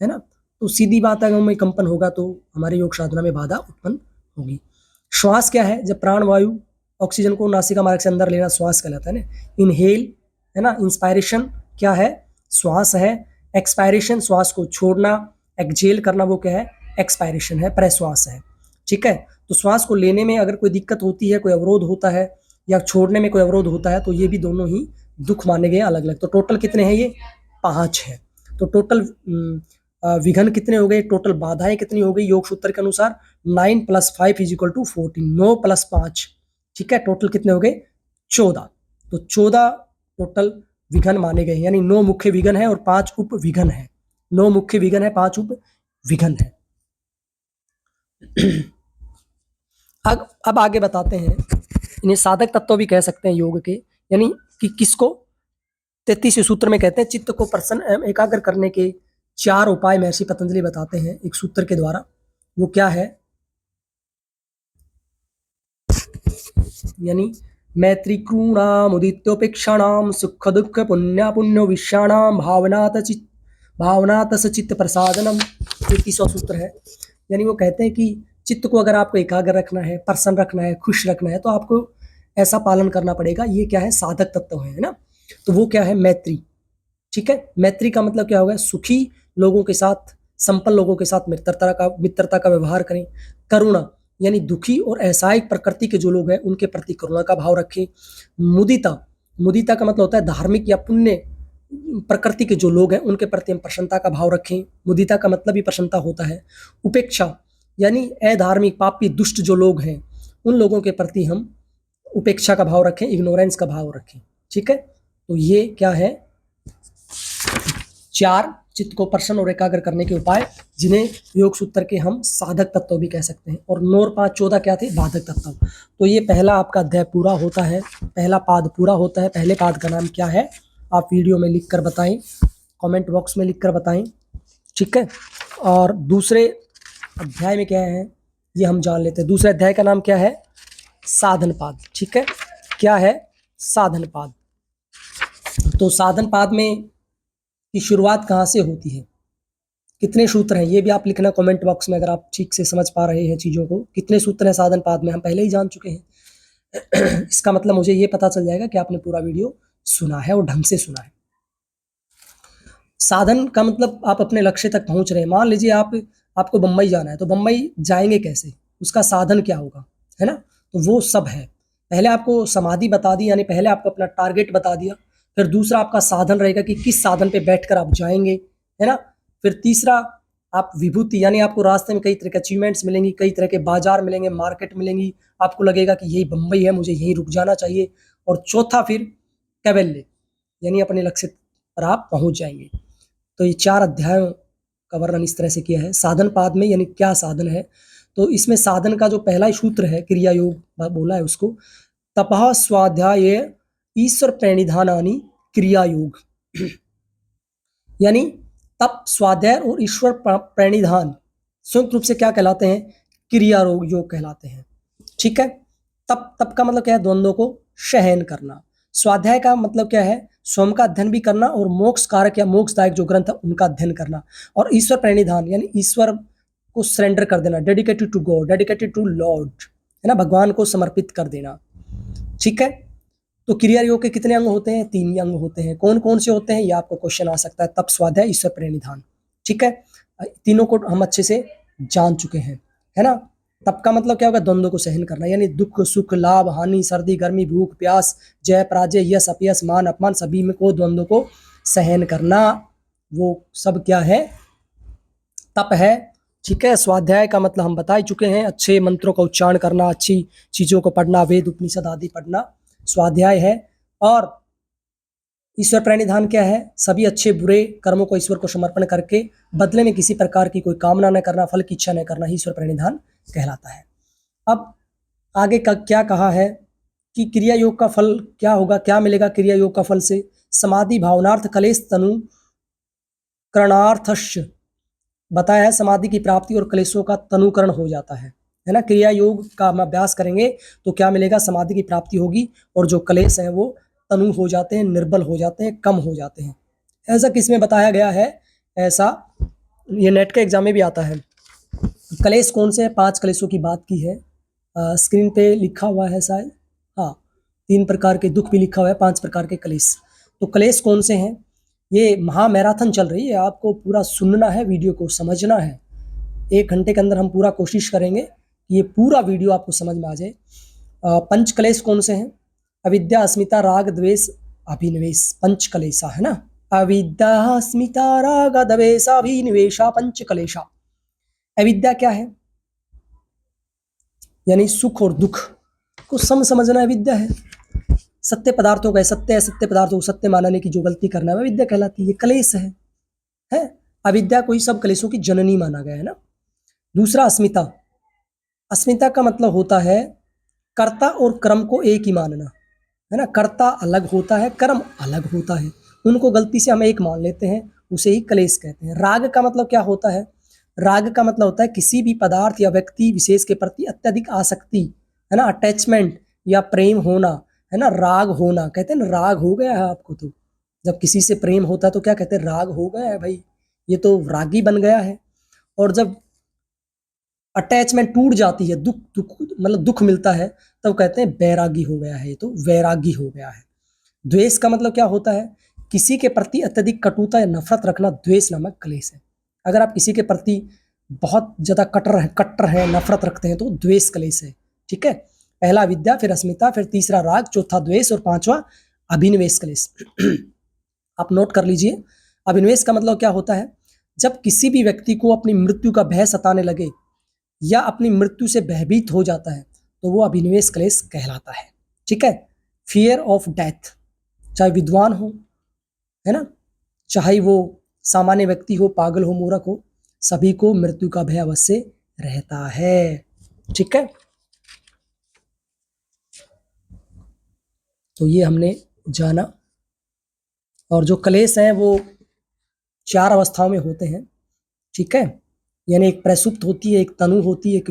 है ना। तो सीधी बात, अंगों में कंपन होगा तो हमारे योग साधना में बाधा उत्पन्न होगी। श्वास क्या है? जब प्राण वायु ऑक्सीजन को नासिका मार्ग से अंदर लेना श्वास कहलाता है ना। इनहेल है ना, इंस्पायरेशन क्या है? श्वास है। एक्सपायरेशन श्वास को छोड़ना, एक्सहेल करना, वो क्या है? एक्सपायरेशन है, प्रश्वास है। ठीक है। तो श्वास को लेने में अगर कोई दिक्कत होती है, कोई अवरोध होता है या छोड़ने में कोई अवरोध होता है, तो ये भी दोनों ही दुख माने गए अलग अलग। तो टोटल कितने हैं? ये 5 है। तो टोटल विघन कितने हो गए? टोटल बाधाएं कितनी हो गई योग सूत्र के अनुसार? 9 + 5 = 14। 9 + 5, ठीक है, टोटल कितने हो गए? 14। तो 14 टोटल विघन माने गए, यानी 9 मुख्य विघन है और 5 उप विघन है। 9 मुख्य विघन है, 5 उप विघन है। अब आगे बताते हैं, इन्हें साधक तत्व भी कह सकते हैं योग के, यानी कि किसको? 33वें सूत्र में कहते हैं चित्त को प्रसन्न एवं एकाग्र करने के 4 उपाय महर्षि पतंजलि बताते हैं एक सूत्र के द्वारा। वो क्या है? यानी मैत्रिकृणाम उदित्योपेक्षाणाम सुख दुख पुण्य विषाणाम भावनात चित्त प्रसादनम। 33वां सूत्र है। यानी वो कहते हैं कि चित्त को अगर आपको एकाग्र रखना है, प्रसन्न रखना है, खुश रखना है, तो आपको ऐसा पालन करना पड़ेगा। ये क्या है? साधक तत्व है ना। तो वो क्या है? मैत्री। ठीक है। मैत्री का मतलब क्या होगा? सुखी लोगों के साथ, संपन्न लोगों के साथ मित्रता का व्यवहार करें। करुणा यानी दुखी और असहाय प्रकृति के जो लोग हैं उनके प्रति करुणा का भाव रखें। मुदिता, मुदिता का मतलब होता है धार्मिक या पुण्य प्रकृति के जो लोग हैं उनके प्रति हम प्रसन्नता का भाव रखें। मुदिता का मतलब भी प्रसन्नता होता है। उपेक्षा यानी अधार्मिक पापी दुष्ट जो लोग हैं उन लोगों के प्रति हम उपेक्षा का भाव रखें, इग्नोरेंस का भाव रखें। ठीक है। तो ये क्या है? 4 चित्त को प्रसन्न और एकाग्र करने के उपाय, जिन्हें योग सूत्र के हम साधक तत्व भी कह सकते हैं। और 9 और 5 14 क्या थे? बाधक तत्व। तो ये पहला आपका अध्याय पूरा होता है, पहला पाद पूरा होता है। पहले पाद का नाम क्या है? आप वीडियो में लिख कर बताएं, कमेंट बॉक्स में लिख कर बताएं। ठीक है। और दूसरे अध्याय में क्या है ये हम जान लेते हैं। दूसरे अध्याय का नाम क्या है? साधन पाद। ठीक है। क्या है? साधन पाद। तो साधन पाद में की शुरुआत कहाँ से होती है? कितने सूत्र हैं ये भी आप लिखना कमेंट बॉक्स में, अगर आप ठीक से समझ पा रहे हैं चीज़ों को। कितने सूत्र हैं साधन पाद में हम पहले ही जान चुके हैं। इसका मतलब मुझे ये पता चल जाएगा कि आपने पूरा वीडियो सुना है और ढंग से सुना है। साधन का मतलब आप अपने लक्ष्य तक पहुंच रहे हैं। मान लीजिए आपको बम्बई जाना है, तो बम्बई जाएंगे कैसे, उसका साधन क्या होगा, है ना। तो वो सब है। पहले आपको समाधि बता दी, यानी पहले आपको अपना टारगेट बता दिया। फिर दूसरा आपका साधन रहेगा कि किस साधन पे बैठकर आप जाएंगे, है ना। फिर तीसरा आप विभूति, यानी आपको रास्ते में कई तरह के अचीवमेंट्स मिलेंगी, कई तरह के बाजार मिलेंगे, मार्केट मिलेंगी, आपको लगेगा कि यही बम्बई है, मुझे यहीं रुक जाना चाहिए। और चौथा फिर कैवल्य, यानी अपने लक्ष्य पर आप पहुंच जाएंगे। तो ये 4 अध्यायों का वर्णन इस तरह से किया है साधन पाद में, यानी क्या साधन है। तो इसमें साधन का जो पहला ही सूत्र है, क्रिया योग बोला है उसको, तपः स्वाध्याय ईश्वर प्रणिधानानि क्रिया योग। यानी तप, स्वाध्याय और ईश्वर प्रणिधान संयुक्त रूप से क्या कहलाते हैं, क्रिया योग कहलाते हैं। ठीक है। तप का मतलब क्या है, द्वंद्वों को सहन करना। स्वाध्याय का मतलब क्या है, स्वयं का अध्ययन भी करना और मोक्ष कारक या मोक्षदायक जो ग्रंथ है उनका अध्ययन करना। और ईश्वर प्रणिधान यानी ईश्वर को सरेंडर कर देना, dedicated to God, dedicated to Lord, है ना, भगवान को समर्पित कर देना। ठीक है। तो क्रिया योग के कितने अंग होते हैं, 3 अंग होते हैं। कौन कौन से होते हैं, ये आपको क्वेश्चन आ सकता है। तप, स्वाध्याय, ईश्वर प्रणिधान। ठीक है। तीनों को हम अच्छे से जान चुके हैं, है ना। तप का मतलब क्या होगा, द्वंद्व को सहन करना, यानी दुख सुख, लाभ हानि, सर्दी गर्मी, भूख प्यास, जय पराजय, यश अपयश, मान अपमान, सभी में को द्वंद्व को सहन करना, वो सब क्या है, तप है। ठीक है। स्वाध्याय का मतलब हम बता ही चुके हैं, अच्छे मंत्रों का उच्चारण करना, अच्छी चीजों को पढ़ना, वेद उपनिषद आदि पढ़ना स्वाध्याय है। और ईश्वर प्रणिधान क्या है, सभी अच्छे बुरे कर्मों को ईश्वर को समर्पण करके बदले में किसी प्रकार की कोई कामना न करना, फल की इच्छा न करना, ईश्वर प्रणिधान कहलाता है। अब आगे का क्या कहा है कि क्रिया योग का फल क्या होगा, क्या मिलेगा क्रिया योग का फल से, समाधि भावनार्थ कलेश तनु करणार्थस्य बताया है। समाधि की प्राप्ति और क्लेशों का तनुकरण हो जाता है ना। क्रिया योग का हम अभ्यास करेंगे तो क्या मिलेगा, समाधि की प्राप्ति होगी और जो क्लेश हैं वो तनु हो जाते हैं, निर्बल हो जाते हैं, कम हो जाते हैं। ऐसा किसमें बताया गया है, ऐसा ये नेट के एग्जाम में भी आता है। क्लेश कौन से हैं, 5 क्लेशों की बात की है। स्क्रीन पे लिखा हुआ है शायद, हाँ 3 प्रकार के दुख भी लिखा हुआ है, 5 प्रकार के क्लेश। तो क्लेश कौन से हैं, ये महामैराथन चल रही है, आपको पूरा सुनना है, वीडियो को समझना है। 1 घंटे के अंदर हम पूरा कोशिश करेंगे कि ये पूरा वीडियो आपको समझ में आ जाए। 5 क्लेश कौन से हैं, अविद्या, अस्मिता, राग, द्वेष, अभिनिवेश, 5 क्लेशा, है ना। अविद्या, अस्मिता, राग, द्वेष, अभिनिवेशा, 5 क्लेशा। अविद्या क्या है, यानी सुख और दुख को समझना अविद्या है। सत्य पदार्थों का, सत्य असत्य पदार्थों को सत्य मानने की जो गलती करना है अविद्या कहलाती है, क्लेश है। अविद्या को ही सब क्लेशों की जननी माना गया है ना। दूसरा अस्मिता, अस्मिता का मतलब होता है कर्ता और कर्म को एक ही मानना, है ना। कर्ता अलग होता है, कर्म अलग होता है, उनको गलती से हम एक मान लेते हैं, उसे ही क्लेश कहते हैं। राग का मतलब क्या होता है, राग का मतलब होता है किसी भी पदार्थ या व्यक्ति विशेष के प्रति अत्यधिक आसक्ति, है ना, अटैचमेंट या प्रेम होना, है ना, राग होना। कहते हैं ना राग हो गया है आपको, तो जब किसी से प्रेम होता है तो क्या कहते हैं, राग हो गया है भाई, ये तो रागी बन गया है। और जब अटैचमेंट टूट जाती है, दुख मतलब दुख मिलता है, तब कहते हैं बैरागी हो गया है, ये तो वैरागी हो गया है। द्वेष का मतलब क्या होता है, किसी के प्रति अत्यधिक कटुता या नफरत रखना द्वेष नामक क्लेश है। अगर आप किसी के प्रति बहुत ज्यादा कट्टर है, नफरत रखते हैं तो द्वेष क्लेश है। ठीक है। पहला विद्या, फिर अस्मिता, फिर तीसरा राग, चौथा द्वेष और 5वां अभिनिवेश क्लेश। आप नोट कर लीजिए। अभिनिवेश का मतलब क्या होता है, जब किसी भी व्यक्ति को अपनी मृत्यु का भय सताने लगे या अपनी मृत्यु से भयभीत हो जाता है तो वो अभिनिवेश क्लेश कहलाता है। ठीक है। फियर ऑफ डेथ, चाहे विद्वान हो, है ना, चाहे वो सामान्य व्यक्ति हो, पागल हो, मूर्ख हो, सभी को मृत्यु का भय अवश्य रहता है। ठीक है। तो ये हमने जाना। और जो क्लेश हैं वो 4 अवस्थाओं में होते हैं। ठीक है। यानी एक प्रसुप्त होती है, एक तनु होती है, एक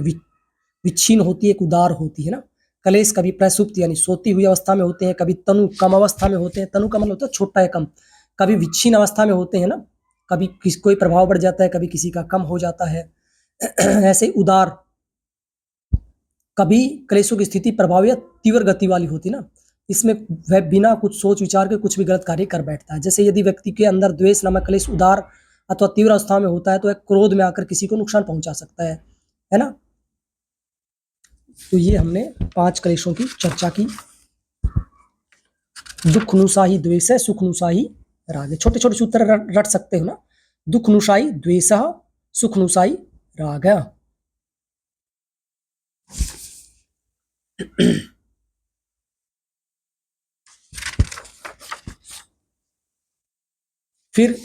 विच्छिन्न होती है, एक उदार होती है ना। कलेश कभी प्रसुप्त यानी सोती हुई अवस्था में होते हैं, कभी तनु कम अवस्था में होते हैं, तनु का मतलब होता है छोटा या कम, कभी विच्छिन्न अवस्था में होते हैं ना, कभी कोई प्रभाव बढ़ जाता है, कभी किसी का कम हो जाता है। ऐसे उदार, कभी क्लेशों की स्थिति प्रभाव या तीव्र गति वाली होती ना, इसमें वह बिना कुछ सोच विचार के कुछ भी गलत कार्य कर बैठता है। जैसे यदि व्यक्ति के अंदर द्वेष नामक क्लेश उदार अथवा तीव्र अवस्था में होता है तो वह क्रोध में आकर किसी को नुकसान पहुंचा सकता है ना। तो ये हमने 5 क्लेशों की चर्चा की। दुख नुसाही द्वेष है, सुख नुसाही राग है। छोटे छोटे सूत्र रट सकते हो ना, दुख नुसाही द्वेष, सुख नुसाही राग। फिर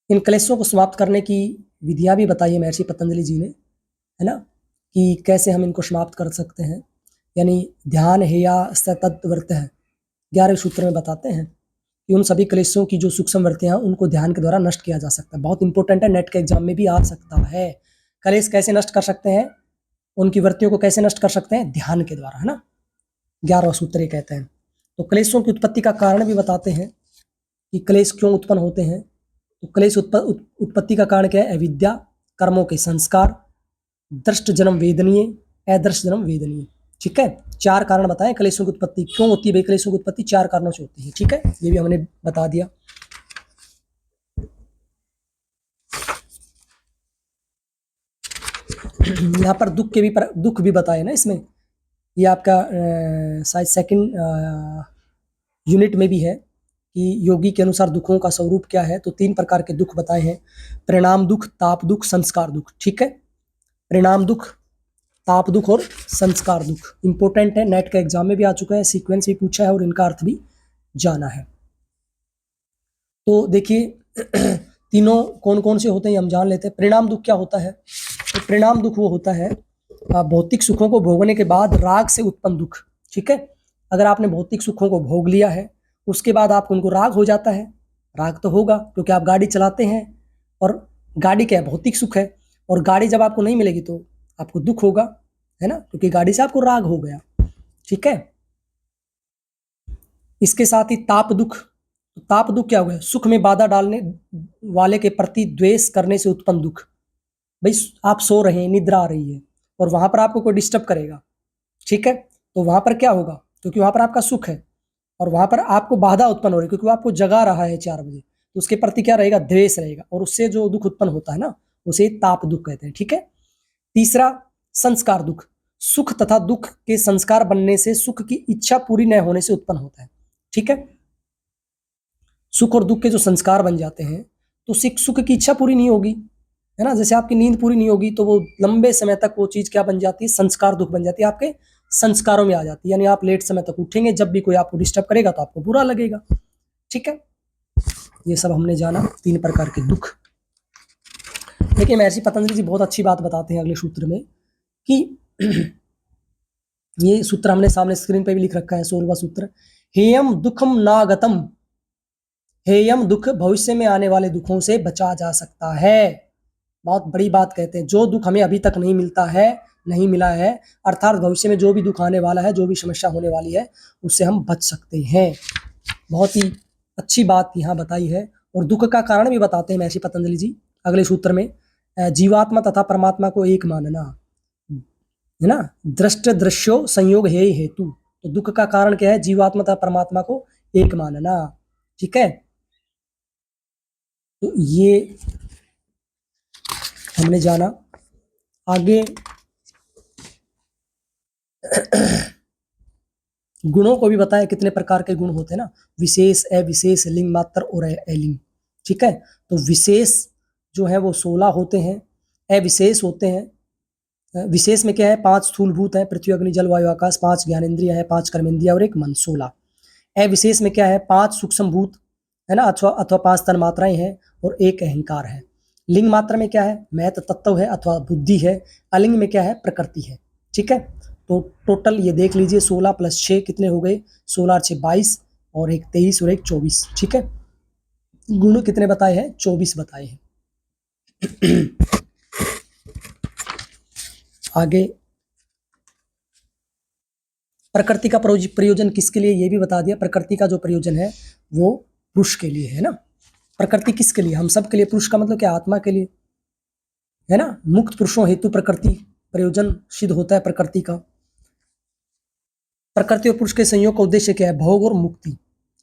इन क्लेशों को समाप्त करने की विधियां भी बताई है महर्षि पतंजलि जी ने, है ना, कि कैसे हम इनको समाप्त कर सकते हैं। यानी ध्यान है या तत्वर्त है, 11वें सूत्र में बताते हैं कि उन सभी क्लेशों की जो सूक्ष्म वृत्तियां हैं उनको ध्यान के द्वारा नष्ट किया जा सकता है। बहुत इंपॉर्टेंट है, नेट के एग्जाम में भी आ सकता है। क्लेश कैसे नष्ट कर सकते हैं, उनकी वृत्तियों को कैसे नष्ट कर सकते हैं, ध्यान के द्वारा, है ना। 11वां सूत्र ये कहते हैं। तो क्लेशों की उत्पत्ति का कारण भी बताते हैं कि क्लेश क्यों उत्पन्न होते हैं। तो क्लेश उत्पत्ति का कारण क्या है, अविद्या, कर्मों के संस्कार, दृष्ट जन्म वेदनीय, अदृष्ट जन्म वेदनीय। ठीक है, 4 कारण बताएं क्लेशों की उत्पत्ति क्यों होती है। भाई क्लेशों की उत्पत्ति 4 कारणों से होती है। ठीक है, ये भी हमने बता दिया। यहाँ पर दुख भी बताए ना इसमें। ये आपका शायद सेकंड यूनिट में भी है कि योगी के अनुसार दुखों का स्वरूप क्या है। तो 3 प्रकार के दुख बताए हैं, परिणाम दुख, ताप दुख, संस्कार दुख। ठीक है, परिणाम दुख, ताप दुख और संस्कार दुख इंपॉर्टेंट है, नेट के एग्जाम में भी आ चुका है, सीक्वेंस भी पूछा है और इनका अर्थ भी जाना है। तो देखिए तीनों कौन कौन से होते हैं हम जान लेते हैं। परिणाम दुख क्या होता है, तो परिणाम दुख वो होता है भौतिक सुखों को भोगने के बाद राग से उत्पन्न दुख। ठीक है, अगर आपने भौतिक सुखों को भोग लिया है उसके बाद आपको उनको राग हो जाता है। राग तो होगा क्योंकि आप गाड़ी चलाते हैं और गाड़ी क्या है, भौतिक सुख है, और गाड़ी जब आपको नहीं मिलेगी तो आपको दुख होगा, है ना, क्योंकि गाड़ी से आपको राग हो गया। ठीक है, इसके साथ ही ताप दुख, ताप दुख क्या हो गया, सुख में बाधा डालने वाले के प्रति द्वेष करने से उत्पन्न दुख। भाई आप सो रहे हैं, निद्रा आ रही है और वहां पर आपको कोई डिस्टर्ब करेगा, ठीक है, तो वहां पर क्या होगा, क्योंकि वहां पर आपका सुख है और वहां पर आपको बाधा उत्पन्न हो रही है क्योंकि वो आपको जगा रहा है 4 बजे, तो उसके प्रति क्या रहेगा, द्वेष रहेगा, और उससे जो दुख उत्पन्न होता है ना उसे ताप दुख कहते हैं। ठीक है, तीसरा संस्कार दुख, सुख तथा दुख के संस्कार बनने से सुख की इच्छा पूरी न होने से उत्पन्न होता है। ठीक है, सुख और दुख के जो संस्कार बन जाते हैं तो सुख की इच्छा पूरी नहीं होगी, है ना, जैसे आपकी नींद पूरी नहीं होगी तो वो लंबे समय तक वो चीज क्या बन जाती है, संस्कार दुख बन जाती है, आपके संस्कारों में आ जाती है, यानी आप लेट समय तक उठेंगे, जब भी कोई आपको डिस्टर्ब करेगा तो आपको बुरा लगेगा। ठीक है, ये सब हमने जाना 3 प्रकार के दुख। लेकिन महर्षि पतंजलि जी बहुत अच्छी बात बताते हैं अगले सूत्र में कि ये सूत्र हमने सामने स्क्रीन पे भी लिख रखा है, 16वां सूत्र, हेयम दुखम नागतम, हेयम दुख भविष्य में आने वाले दुखों से बचा जा सकता है। बहुत बड़ी बात कहते हैं, जो दुख हमें अभी तक नहीं मिलता है, नहीं मिला है, अर्थात भविष्य में जो भी दुख आने वाला है, जो भी समस्या होने वाली है, उससे हम बच सकते हैं। बहुत ही अच्छी बात यहाँ बताई है। और दुख का कारण भी बताते हैं महर्षि पतंजलि जी अगले सूत्र में, जीवात्मा तथा परमात्मा को एक मानना, है ना, दृष्ट दृश्यो संयोग है हेतु। तो दुख का कारण क्या है, जीवात्मा तथा परमात्मा को एक मानना। ठीक है, तो ये हमने जाना। आगे गुणों को भी बताया, कितने प्रकार के गुण होते हैं ना, विशेष, अविशेष, लिंग मात्र और अलिंग। ठीक है, तो विशेष जो है वो 16 होते हैं, अविशेष होते हैं। विशेष में क्या है, 5 स्थूलभूत है, पृथ्वी अग्नि जल वायु आकाश, 5 ज्ञानेंद्रिय है, 5 कर्मेंद्रिय और 1 मन, 16। अविशेष में क्या है, 5 सूक्ष्म भूत है ना, अथवा 5 तन मात्राएं हैं और 1 अहंकार है। लिंग मात्रा में क्या है, महत तत्व है अथवा बुद्धि है। अलिंग में क्या है, प्रकृति है। ठीक है, तो टोटल ये देख लीजिए, 16 + 6 कितने हो गए, 16 और 6 22 और 1 23 और 1 24। ठीक है, गुण कितने बताए हैं, 24 बताए हैं। आगे प्रकृति का प्रयोजन किसके लिए, ये भी बता दिया। प्रकृति का जो प्रयोजन है वो पुरुष के लिए, है ना। प्रकृति किसके लिए? हम सब के लिए। पुरुष का मतलब क्या? आत्मा के लिए, है ना। मुक्त पुरुषों हेतु प्रकृति प्रयोजन सिद्ध होता है प्रकृति का। प्रकृति और पुरुष के संयोग का उद्देश्य क्या है? भोग और मुक्ति।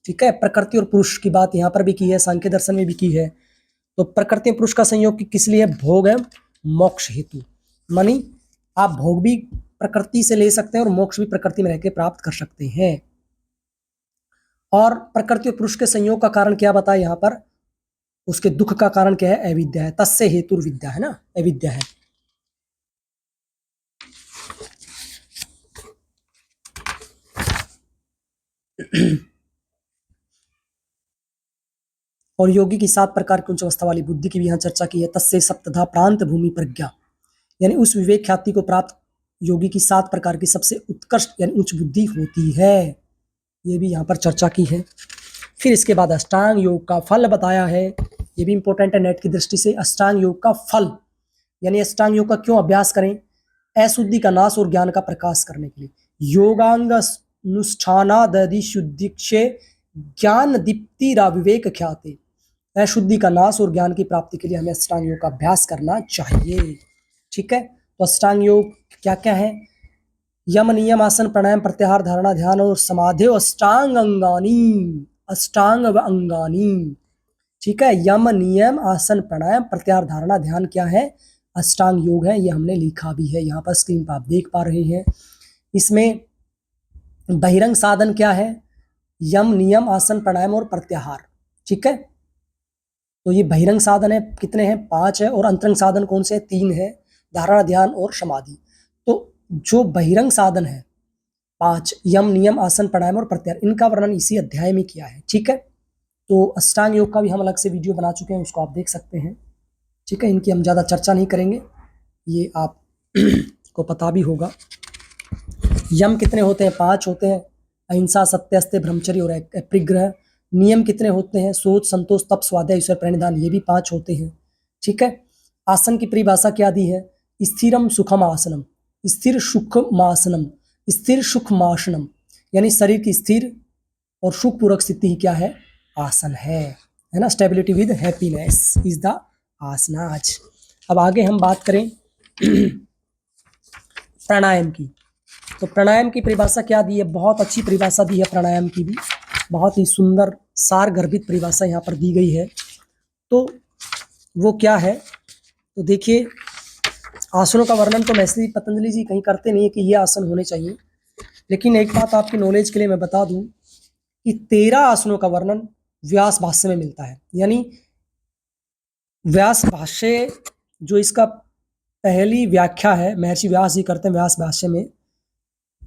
ठीक है, प्रकृति और पुरुष की बात यहाँ पर भी की है, सांख्य दर्शन में भी की है। तो प्रकृति और पुरुष का संयोग किस लिए? भोग है, मोक्ष हेतु। मानी आप भोग भी प्रकृति से ले सकते हैं और मोक्ष भी प्रकृति में रहकर प्राप्त कर सकते हैं। और प्रकृति और पुरुष के संयोग का कारण क्या बताया यहाँ पर? उसके दुख का कारण क्या है? अविद्या है। तस्य हेतु विद्या, है ना, अविद्या है। और योगी की 7 प्रकार की उच्च अवस्था वाली बुद्धि की भी यहाँ चर्चा की है। तस्य सप्तधा प्रांत भूमि प्रज्ञा, यानी उस विवेक ख्याति को प्राप्त योगी की 7 प्रकार की सबसे उत्कृष्ट यानी उच्च बुद्धि होती है। ये भी यहाँ पर चर्चा की है। फिर इसके बाद अष्टांग योग का फल बताया है। ये भी इंपॉर्टेंट है नेट की दृष्टि से। अष्टांग योग का फल, यानी अष्टांग योग का क्यों अभ्यास करें? अशुद्धि का नाश और ज्ञान का प्रकाश करने के लिए। योगांग अनुष्ठानादि शुद्धिक्षे ज्ञान दीप्तिरा विवेक ख्याते। अशुद्धि का नाश और ज्ञान की प्राप्ति के लिए हमें अष्टांग योग का अभ्यास करना चाहिए। ठीक है, तो अष्टांग योग क्या क्या है? यम नियम आसन प्राणायाम प्रत्याहार धारणा ध्यान और समाधि अष्टांग अंगानी, अष्टांग व अंगानी। ठीक है, यम नियम आसन प्राणायाम प्रत्याहार धारणा ध्यान क्या है? अष्टांग योग है। ये हमने लिखा भी है यहाँ पर, स्क्रीन पर आप देख पा रहे हैं। इसमें बहिरंग साधन क्या है? यम नियम आसन प्राणायाम और प्रत्याहार। ठीक है, तो ये बहिरंग साधन है। कितने हैं? 5 है। और अंतरंग साधन कौन से? 3 है, धारणा ध्यान और समाधि। तो जो बहिरंग साधन है 5, यम नियम आसन प्राणायाम और प्रत्याहार, इनका वर्णन इसी अध्याय में किया है। ठीक है, तो अष्टांग योग का भी हम अलग से वीडियो बना चुके हैं, उसको आप देख सकते हैं। ठीक है, इनकी हम ज़्यादा चर्चा नहीं करेंगे, ये आप को पता भी होगा। यम कितने होते हैं? 5 होते हैं। अहिंसा, सत्य, अस्त्य, ब्रह्मचर्य और अपरिग्रह। नियम कितने होते हैं? सोच, संतोष, तप, स्वाध्याय, ईश्वर प्रणिधान, ये भी 5 होते हैं। ठीक है, आसन की परिभाषा क्या दी है? स्थिरम सुखम आसनम, स्थिर सुखमासनम, स्थिर सुखमासनम, यानी शरीर की स्थिर और सुखपूर्वक स्थिति क्या है? आसन है ना। Stability with happiness is the asanas. अब आगे हम बात करें प्राणायाम की। तो प्राणायाम की परिभाषा क्या दी है? बहुत अच्छी परिभाषा दी है प्राणायाम की भी, बहुत ही सुंदर सार गर्भित परिभाषा यहाँ पर दी गई है। तो वो क्या है? तो देखिए, आसनों का वर्णन तो वैसे ही पतंजलि जी कहीं करते नहीं है कि ये आसन होने चाहिए, लेकिन एक बात आपकी नॉलेज के लिए मैं बता दूं कि 13 आसनों का वर्णन व्यास भाष्य में मिलता है। यानी व्यास भाष्य जो इसका पहली व्याख्या है, महर्षि व्यास जी करते हैं व्यास भाष्य में,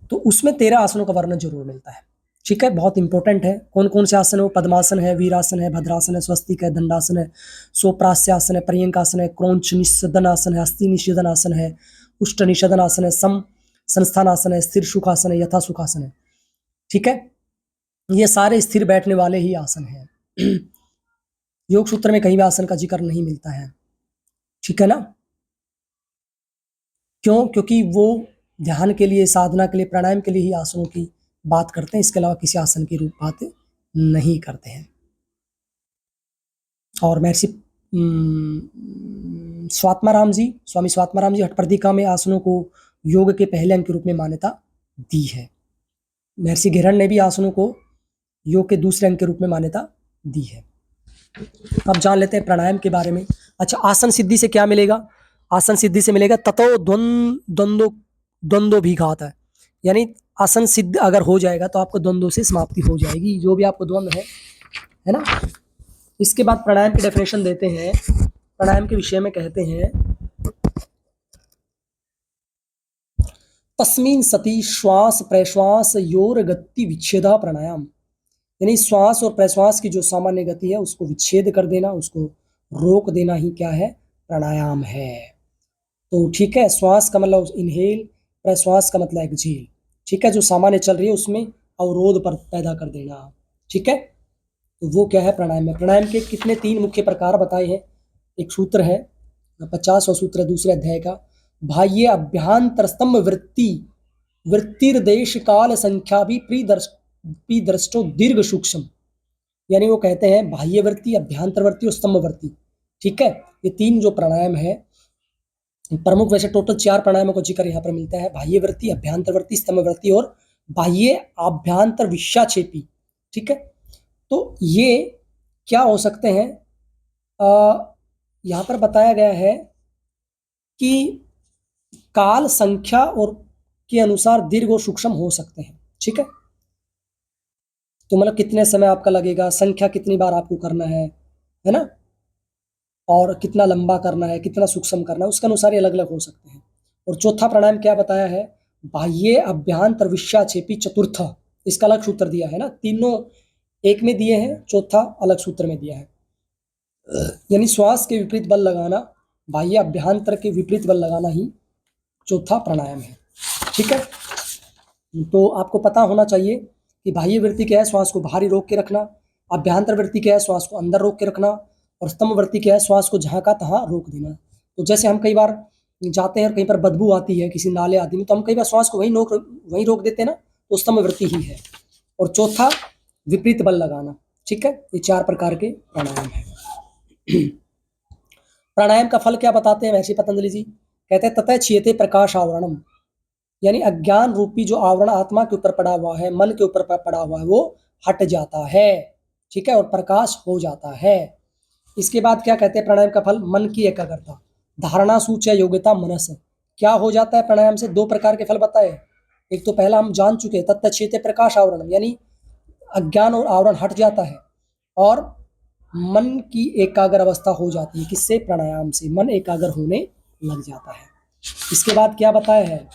तो उसमें 13 आसनों का वर्णन जरूर मिलता है। ठीक है, बहुत इंपॉर्टेंट है। कौन कौन से आसन है? पद्मासन है, वीरासन है, भद्रासन है, स्वस्तिक है, दंडासन है, सोप्रास्यासन है, पर्यंकासन है, क्रौंच निषेधन आसन है, हस्ती निषेधन आसन है, उष्ट निषेधन आसन है, सम संस्थान आसन है, स्थिर सुखासन है, यथा सुखासन है। ठीक है, ये सारे स्थिर बैठने वाले ही आसन हैं। योग सूत्र में कहीं भी आसन का जिक्र नहीं मिलता है। ठीक है ना, क्यों? क्योंकि वो ध्यान के लिए, साधना के लिए, प्राणायाम के लिए ही आसनों की बात करते हैं, इसके अलावा किसी आसन की रूप बात नहीं करते हैं। और महर्षि स्वामी स्वात्माराम जी हठप्रदिका में आसनों को योग के पहले अंग के रूप में मान्यता दी है। महर्षि घेरण ने भी आसनों को योग के दूसरे अंग के रूप में मान्यता दी है। अब जान लेते हैं प्राणायाम के बारे में। अच्छा, आसन सिद्धि से क्या मिलेगा? आसन सिद्धि से मिलेगा ततो द्वंद्व भी घात है, यानी आसन सिद्ध अगर हो जाएगा तो आपको द्वंद्व से समाप्ति हो जाएगी, जो भी आपको द्वंद्व है ना। इसके बाद प्राणायाम की डेफिनेशन देते हैं। प्राणायाम के विषय में कहते हैं, तस्मिन् सति श्वास प्रश्वास योर गति विच्छेदा प्राणायाम, यानी श्वास और प्रश्वास की जो सामान्य गति है उसको विच्छेद कर देना, उसको रोक देना ही क्या है? प्राणायाम है। तो ठीक है, श्वास का मतलब इनहेल, प्रश्वास का मतलब एक्सहेल। ठीक है, जो सामान्य चल रही है उसमें अवरोध पर पैदा कर देना। ठीक है, तो वो क्या है? प्राणायाम में। प्राणायाम के कितने 3 मुख्य प्रकार बताए हैं। एक सूत्र है 50वां सूत्र है दूसरे अध्याय का, बाह्य अभ्यांतर स्तंभ वृत्तिर्देश काल संख्या भी प्रीदृष्टो दीर्घ सूक्ष्म, यानी वो कहते हैं बाह्यवर्ती, अभ्यांतरवर्ती और स्तंभवर्ती। ठीक है, ये 3 जो प्राणायाम है प्रमुख, वैसे टोटल 4 प्राणायामों का जिक्र यहाँ पर मिलता है, बाह्यवर्ती, अभ्यांतरवर्ती, स्तंभवर्ती और बाह्य आभ्यांतर विषाक्षेपी। ठीक है, तो ये क्या हो सकते हैं, यहाँ पर बताया गया है कि काल संख्या और के अनुसार दीर्घ और सूक्ष्म हो सकते हैं। ठीक है, तो मतलब कितने समय आपका लगेगा, संख्या कितनी बार आपको करना है ना, और कितना लंबा करना है, कितना सूक्ष्म करना है, उसके अनुसार ये अलग अलग हो सकते हैं। और चौथा प्राणायाम क्या बताया है, बाह्य अभ्यांतर विषाक्षेपी चतुर्थ, इसका अलग सूत्र दिया है ना, तीनों एक में दिए हैं, चौथा अलग सूत्र में दिया है। यानी श्वास के विपरीत बल लगाना, बाह्य अभ्यांतर के विपरीत बल लगाना ही चौथा प्राणायाम है। ठीक है, तो आपको पता होना चाहिए कि बाह्य वृत्ति क्या है, श्वास को बाहरी रोक के रखना, अभ्यांतर वृत्ति क्या है, श्वास को अंदर रोक के रखना, और स्तंभ वृत्ति क्या है, श्वास को जहाँ का तहाँ रोक देना। तो जैसे हम कई बार जाते हैं और कहीं पर बदबू आती है किसी नाले आदि में, तो हम कई बार श्वास को वहीं रोक देते हैं ना, तो स्तंभ वृत्ति ही है। और चौथा विपरीत बल लगाना। ठीक है, ये 4 प्रकार के प्राणायाम है। प्राणायाम का फल क्या बताते हैं महर्षि पतंजलि जी, कहते हैं ततः क्षीयते प्रकाश आवरणम, यानी अज्ञान रूपी जो आवरण आत्मा के ऊपर पड़ा हुआ है, मन के ऊपर पड़ा हुआ है, वो हट जाता है। ठीक है, और प्रकाश हो जाता है। इसके बाद क्या कहते हैं प्राणायाम का फल, मन की एकाग्रता, धारणा सूच्य योग्यता मनस। क्या हो जाता है प्राणायाम से, 2 प्रकार के फल बताए। एक तो पहला हम जान चुके, तत्त क्षेत्र प्रकाश आवरण, यानी अज्ञान और आवरण हट जाता है, और मन की एकाग्र अवस्था हो जाती है। किससे, प्राणायाम से मन एकाग्र होने लग जाता है। इसके बाद क्या बताया है,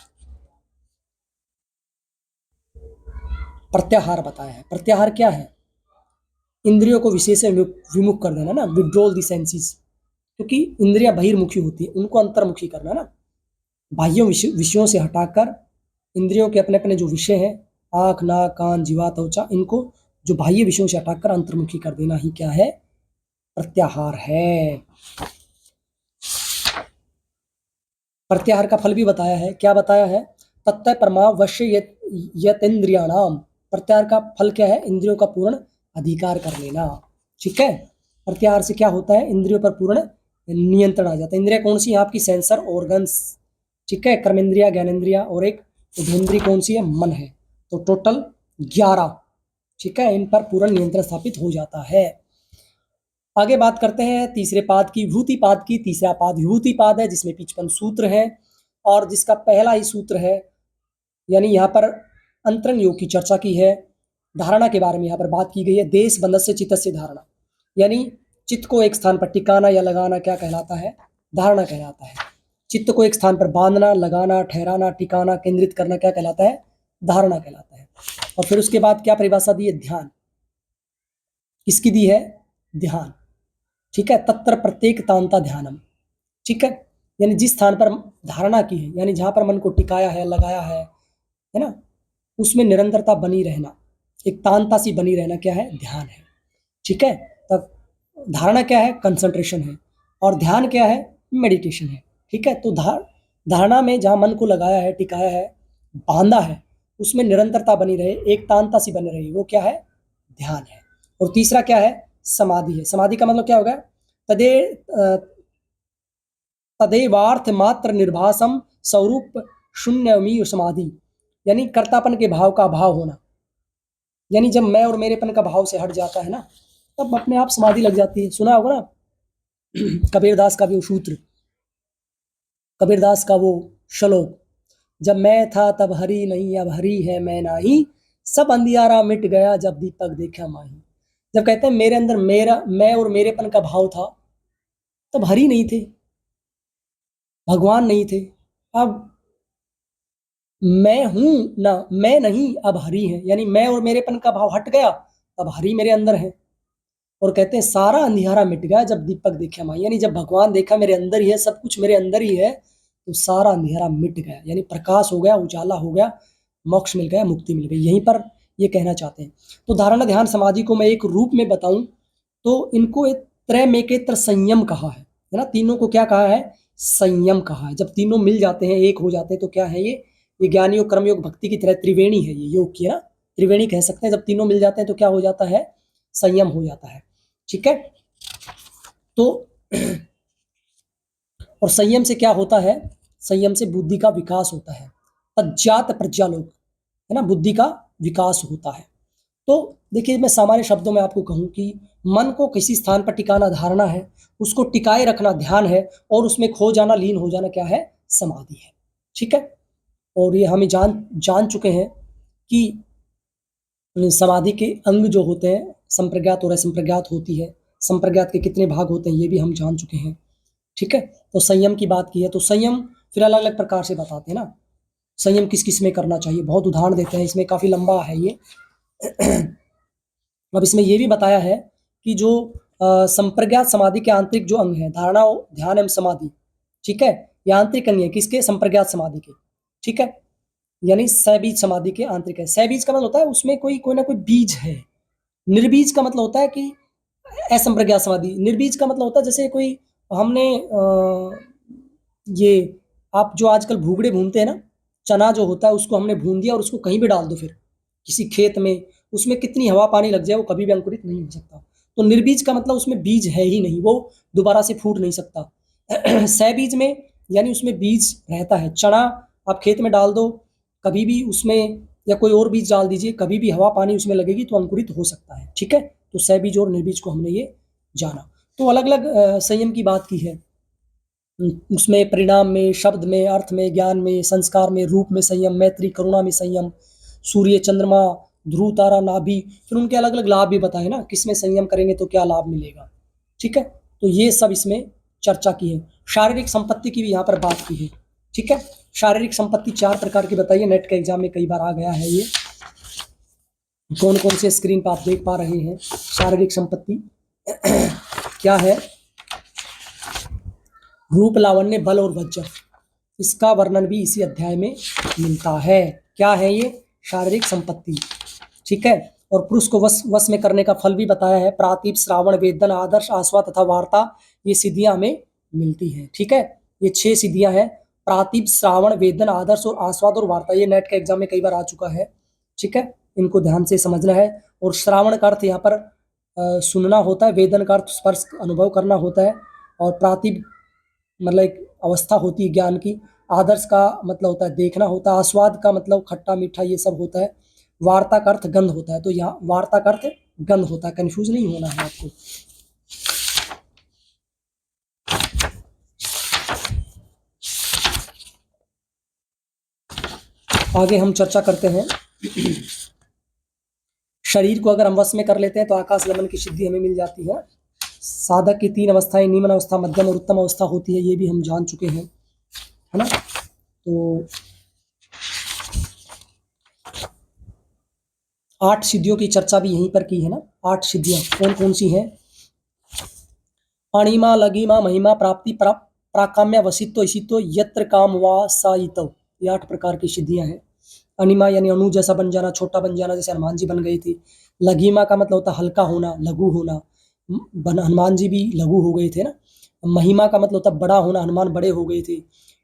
प्रत्याहार बताया है। प्रत्याहार क्या है, इंद्रियों को विषय से विमुख कर देना ना, विड्रॉल द सेंसेस, क्योंकि इंद्रियां बहिर्मुखी होती है, उनको अंतर्मुखी करना ना, बाह्य विषयों से हटाकर इंद्रियों के अपने अपने जो विषय हैं, आंख, नाक, कान, जीवा, त्वचा, इनको जो बाह्य विषयों से हटाकर अंतर्मुखी कर देना ही क्या है, प्रत्याहार है। प्रत्याहार का फल भी बताया है। क्या बताया है, तत्व परमावश्य यतेन्द्रियाणाम, प्रत्याहार का फल क्या है, इंद्रियों का पूर्ण अधिकार कर लेना। ठीक है, प्रत्याहार से क्या होता है, इंद्रियों पर पूर्ण नियंत्रण आ जाता है। इंद्रिया कौन सी है आपकी, सेंसर ऑर्गन्स। ठीक है, कर्मेंद्रिया, ज्ञानेन्द्रिया और एक उद्वेंद्रिय कौन सी है, मन है। तो टोटल 11। ठीक है, इन पर पूर्ण नियंत्रण स्थापित हो जाता है। आगे बात करते हैं तीसरे पाद की, विभूति पाद की। तीसरा पाद विभूति पाद है, जिसमें 55 सूत्र है, और जिसका पहला ही सूत्र है, यानी यहाँ पर अंतरंग योग की चर्चा की है। धारणा के बारे में यहाँ पर बात की गई है। देश बंधस्य चित्तस्य धारणा, यानी चित्त को एक स्थान पर टिकाना या लगाना क्या कहलाता है, धारणा कहलाता है। चित्त को एक स्थान पर बांधना, लगाना, ठहराना, टिकाना, केंद्रित करना क्या कहलाता है, धारणा कहलाता है। और फिर उसके बाद क्या परिभाषा दी है, ध्यान। किसकी दी है, ध्यान। ठीक है, तत्र प्रत्येक तांता ध्यानम। ठीक है, यानी जिस स्थान पर धारणा की है, यानी जहां पर मन को टिकाया है, लगाया है ना, उसमें निरंतरता बनी रहना, एक तांता सी बनी रहना क्या है, ध्यान है। ठीक है, तब धारणा क्या है, कंसंट्रेशन है, और ध्यान क्या है, मेडिटेशन है। ठीक है, तो धारणा में जहां मन को लगाया है, टिकाया है, बांधा है, उसमें निरंतरता बनी रहे, एक तांता सी बनी रही, वो क्या है, ध्यान है। और तीसरा क्या है, समाधि है। समाधि का मतलब क्या होगा, तदेवार्थ मात्र निर्भासम स्वरूप शून्यमी समाधि, यानी कर्तापन के भाव का अभाव होना, यानी जब मैं और मेरेपन का भाव से हट जाता है ना, तब अपने आप समाधि लग जाती है। सुना होगा ना कबीरदास का भी वो सूत्र, कबीरदास का वो श्लोक, जब मैं था तब हरि नहीं, अब हरि है मैं नाही, सब अंधियारा मिट गया जब दीपक देखा माही। जब कहते हैं मेरे अंदर मेरा, मैं और मेरेपन का भाव था, तब हरि नहीं थे, भगवान नहीं थे। अब मैं हूं ना, मैं नहीं, अब हरि है, यानी मैं और मेरेपन का भाव हट गया, तब हरि मेरे अंदर है। और कहते हैं सारा अंधियारा मिट गया जब दीपक देखा माही, यानी जब भगवान देखा मेरे अंदर ही है, सब कुछ मेरे अंदर ही है, तो सारा अंधियारा मिट गया, यानी प्रकाश हो गया, उजाला हो गया, मोक्ष मिल गया, मुक्ति मिल गई। यहीं पर ये कहना चाहते हैं। तो धारणा, ध्यान, समाधि को मैं एक रूप में बताऊं तो इनको एक त्रैमेकेत्र संयम कहा है ना। तीनों को क्या कहा है, संयम कहा है। जब तीनों मिल जाते हैं, एक हो जाते हैं, तो क्या है ये ज्ञान योग, कर्म योग, भक्ति की तरह त्रिवेणी है, ये योग की है ना, त्रिवेणी कह सकते हैं। जब तीनों मिल जाते हैं तो क्या हो जाता है, संयम हो जाता है। ठीक है, तो और संयम से क्या होता है, संयम से बुद्धि का विकास होता है। अज्ञात प्रज्ञालोक, है ना, बुद्धि का विकास होता है। तो देखिए, मैं सामान्य शब्दों में आपको कहूं कि मन को किसी स्थान पर टिकाना धारणा है, उसको टिकाए रखना ध्यान है, और उसमें खो जाना, लीन हो जाना क्या है, समाधि है। ठीक है, और ये हमें जान जान चुके हैं कि समाधि के अंग जो होते हैं, संप्रज्ञात और असंप्रज्ञात होती है। संप्रज्ञात के कितने भाग होते हैं ये भी हम जान चुके हैं। ठीक है, तो संयम की बात की है, तो संयम फिर अलग अलग प्रकार से बताते हैं ना, संयम किस किस में करना चाहिए, बहुत उदाहरण देते हैं, इसमें काफी लंबा है ये। अब इसमें ये भी बताया है कि जो संप्रज्ञात समाधि के आंतरिक जो अंग है, धारणा, ध्यान एवं समाधि, ठीक है, ये आंतरिक अंग है किसके, संप्रज्ञात समाधि के। ठीक है, यानी सबीज समाधि के आंतरिक है। सबीज का मतलब होता है उसमें कोई ना कोई बीज है। निर्बीज का मतलब होता है कि असंप्रज्ञात समाधि। निर्बीज का मतलब होता है जैसे कोई हमने ये आप जो आजकल भूगड़े भूनते हैं ना, चना जो होता है उसको हमने भून दिया और उसको कहीं भी डाल दो, फिर किसी खेत में, उसमें कितनी हवा पानी लग जाए वो कभी भी अंकुरित नहीं हो सकता। तो निर्बीज का मतलब उसमें बीज है ही नहीं, वो दोबारा से फूट नहीं सकता। सबीज में यानी उसमें बीज रहता है। चना आप खेत में डाल दो कभी भी उसमें, या कोई और बीज डाल दीजिए, कभी भी हवा पानी उसमें लगेगी तो अंकुरित हो सकता है। ठीक है, तो सबीज और निर्बीज को हमने ये जाना। तो अलग अलग संयम की बात की है, उसमें परिणाम में, शब्द में, अर्थ में, ज्ञान में, संस्कार में, रूप में संयम, मैत्री करुणा में संयम, सूर्य चंद्रमा, ध्रुव तारा, नाभि, फिर उनके अलग अलग लाभ भी बताए ना, किसमें संयम करेंगे तो क्या लाभ मिलेगा। ठीक है, तो ये सब इसमें चर्चा की है। शारीरिक संपत्ति की भी यहाँ पर बात की है। ठीक है, शारीरिक संपत्ति 4 प्रकार की बताइए, नेट के एग्जाम में कई बार आ गया है ये। कौन कौन से स्क्रीन पर आप देख पा रहे हैं शारीरिक संपत्ति क्या है? रूप, लावण्य, बल और वज्र, इसका वर्णन भी इसी अध्याय में मिलता है। क्या है ये? शारीरिक संपत्ति। ठीक है, और पुरुष को वश में करने का फल भी बताया है। प्रातिभ, श्रावण, वेदन, आदर्श, आस्वाद तथा वार्ता, ये सिद्धियां हमें मिलती हैं। ठीक है, ये 6 सिद्धियां हैं, प्रातिभ, श्रावण, वेदन, आदर्श और आस्वाद और वार्ता। ये नेट के एग्जाम में कई बार आ चुका है। ठीक है, इनको ध्यान से समझना है। और श्रावण का अर्थ यहाँ पर सुनना होता है, वेदन का अर्थ स्पर्श अनुभव करना होता है, और प्रातिभ मतलब एक अवस्था होती है ज्ञान की। आदर्श का मतलब होता है देखना होता है। आस्वाद का मतलब खट्टा मीठा ये सब होता है। वार्ता का अर्थ गंध होता है, तो यहाँ वार्ता का अर्थ गंध होता है, कंफ्यूज नहीं होना है आपको। आगे हम चर्चा करते हैं। शरीर को अगर हम वश में कर लेते हैं तो आकाश गमन की सिद्धि हमें मिल जाती है। साधक की 3 अवस्थाएं, निम्न अवस्था, मध्यम और उत्तम अवस्था होती है, ये भी हम जान चुके हैं, है ना। तो 8 सिद्धियों की चर्चा भी यहीं पर की है ना। 8 सिद्धियां कौन कौन सी हैं? अणिमा, लघिमा, महिमा, प्राप्ति, प्राकाम्य, वसित्व, इसित्व, यत्र काम वा साइतव, ये 8 प्रकार की सिद्धियां हैं। अनिमा यानी अणु जैसा बन जाना, छोटा बन जाना, जैसे हनुमान जी बन गए थे। लघिमा का मतलब होता है हल्का होना, लघु होना, हनुमान जी भी लघु हो गए थे ना। महिमा का मतलब होता है बड़ा होना, हनुमान बड़े हो गए थे।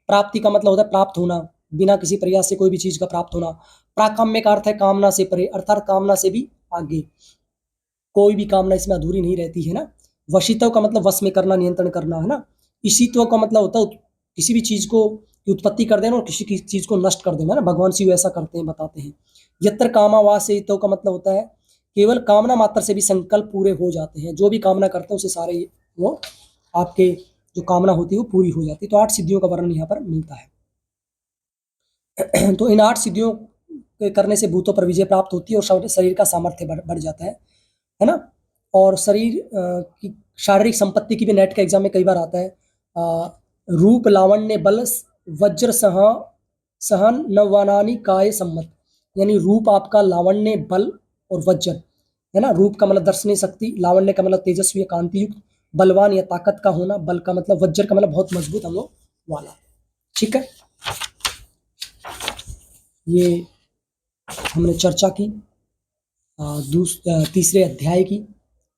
प्राप्ति का मतलब होता है प्राप्त होना, बिना किसी प्रयास से कोई भी चीज का प्राप्त होना। प्राकाम्य का अर्थ है कामना से परे, अर्थात कामना से भी आगे, कोई भी कामना इसमें अधूरी नहीं रहती है ना। वशित्व का मतलब वश में करना, नियंत्रण करना, है ना। इसीत्व का मतलब होता है किसी भी चीज को उत्पत्ति कर देना और किसी चीज को नष्ट कर देना, ना। भगवान शिव ऐसा करते हैं, बताते हैं। यत्र कामावास तो का मतलब होता है केवल कामना मात्र से भी संकल्प पूरे हो जाते हैं। जो भी कामना करते हैं उसे सारे वो आपके जो कामना होती है वो पूरी हो जाती है। तो 8 सिद्धियों का वर्णन यहाँ पर मिलता है। तो इन 8 सिद्धियों के करने से भूतों पर विजय प्राप्त होती है और शरीर का सामर्थ्य बढ़ जाता है ना। और शरीर की शारीरिक संपत्ति की भी नेट के एग्जाम में कई बार आता है। रूप, लावण्य, बल, वज्र, सहन, नवानानी, काय, सम्मत, यानी रूप आपका, लावण्य, बल और वज्र, है ना। रूप का मतलब दर्शनीय शक्ति, लावण्य का मतलब तेजस्वी या कांति युक्त, बलवान या ताकत का होना, बल का मतलब, वज्र का मतलब बहुत मजबूत अंगों वाला। ठीक है, ये हमने चर्चा की तीसरे अध्याय की।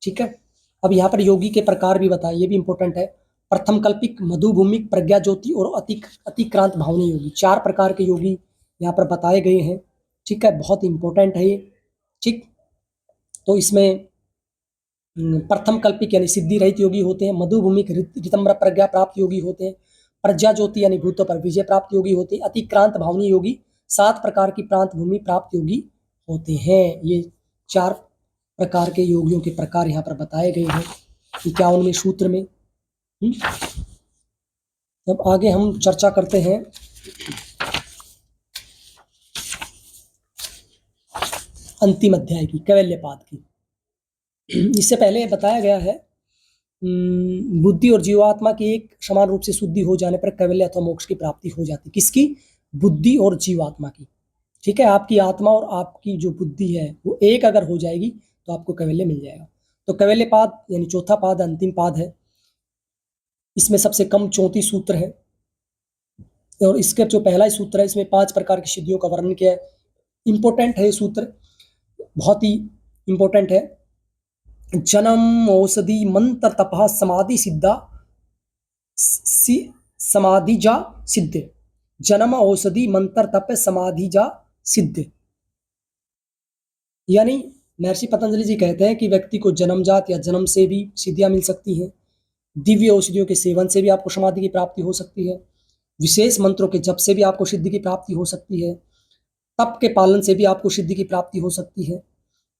ठीक है, अब यहाँ पर योगी के प्रकार भी बताए, ये भी इंपॉर्टेंट है। प्रथम कल्पिक, मधुभूमिक, प्रज्ञा ज्योति और अतिक्रांत भावनी योगी, 4 प्रकार के योगी यहाँ पर बताए गए हैं। ठीक है, बहुत इंपॉर्टेंट है ये। ठीक, तो इसमें प्रथम कल्पिक यानी सिद्धि रहित योगी होते हैं, मधुभूमिक ऋतम्र प्रज्ञा प्राप्त योगी होते हैं, प्रज्ञा ज्योति यानी भूतों पर विजय प्राप्त योगी होते हैं, अतिक्रांत भावनी योगी, 7 प्रकार की प्रांत भूमि प्राप्त योगी होते हैं। ये 4 प्रकार के योगियों के प्रकार यहाँ पर बताए गए हैं 51वें सूत्र में। अब आगे हम चर्चा करते हैं अंतिम अध्याय की, कैवल्यपाद की। इससे पहले बताया गया है बुद्धि और जीवात्मा की एक समान रूप से शुद्धि हो जाने पर कैवल्य अथवा मोक्ष की प्राप्ति हो जाती है। किसकी? बुद्धि और जीवात्मा की। ठीक है, आपकी आत्मा और आपकी जो बुद्धि है वो एक अगर हो जाएगी तो आपको कैवल्य मिल जाएगा। तो कैवल्य पाद यानी चौथा पाद अंतिम पाद है। इसमें सबसे कम 34 सूत्र है और इसका जो पहला सूत्र है इसमें 5 प्रकार की सिद्धियों का वर्णन किया है। इंपॉर्टेंट है ये सूत्र, बहुत ही इंपॉर्टेंट है। जन्म औषधि मंत्र तपः समाधि सिद्धा समाधि जा सिद्ध। जन्म औषधि मंत्र तप समाधि जा सिद्ध। यानी महर्षि पतंजलि जी कहते हैं कि व्यक्ति को जन्मजात या जन्म से भी सिद्धियां मिल सकती हैं, दिव्य औषधियों के सेवन से भी आपको समाधि की प्राप्ति हो सकती है, विशेष मंत्रों के जप से भी आपको सिद्धि की प्राप्ति हो सकती है, तप के पालन से भी आपको सिद्धि की प्राप्ति हो सकती है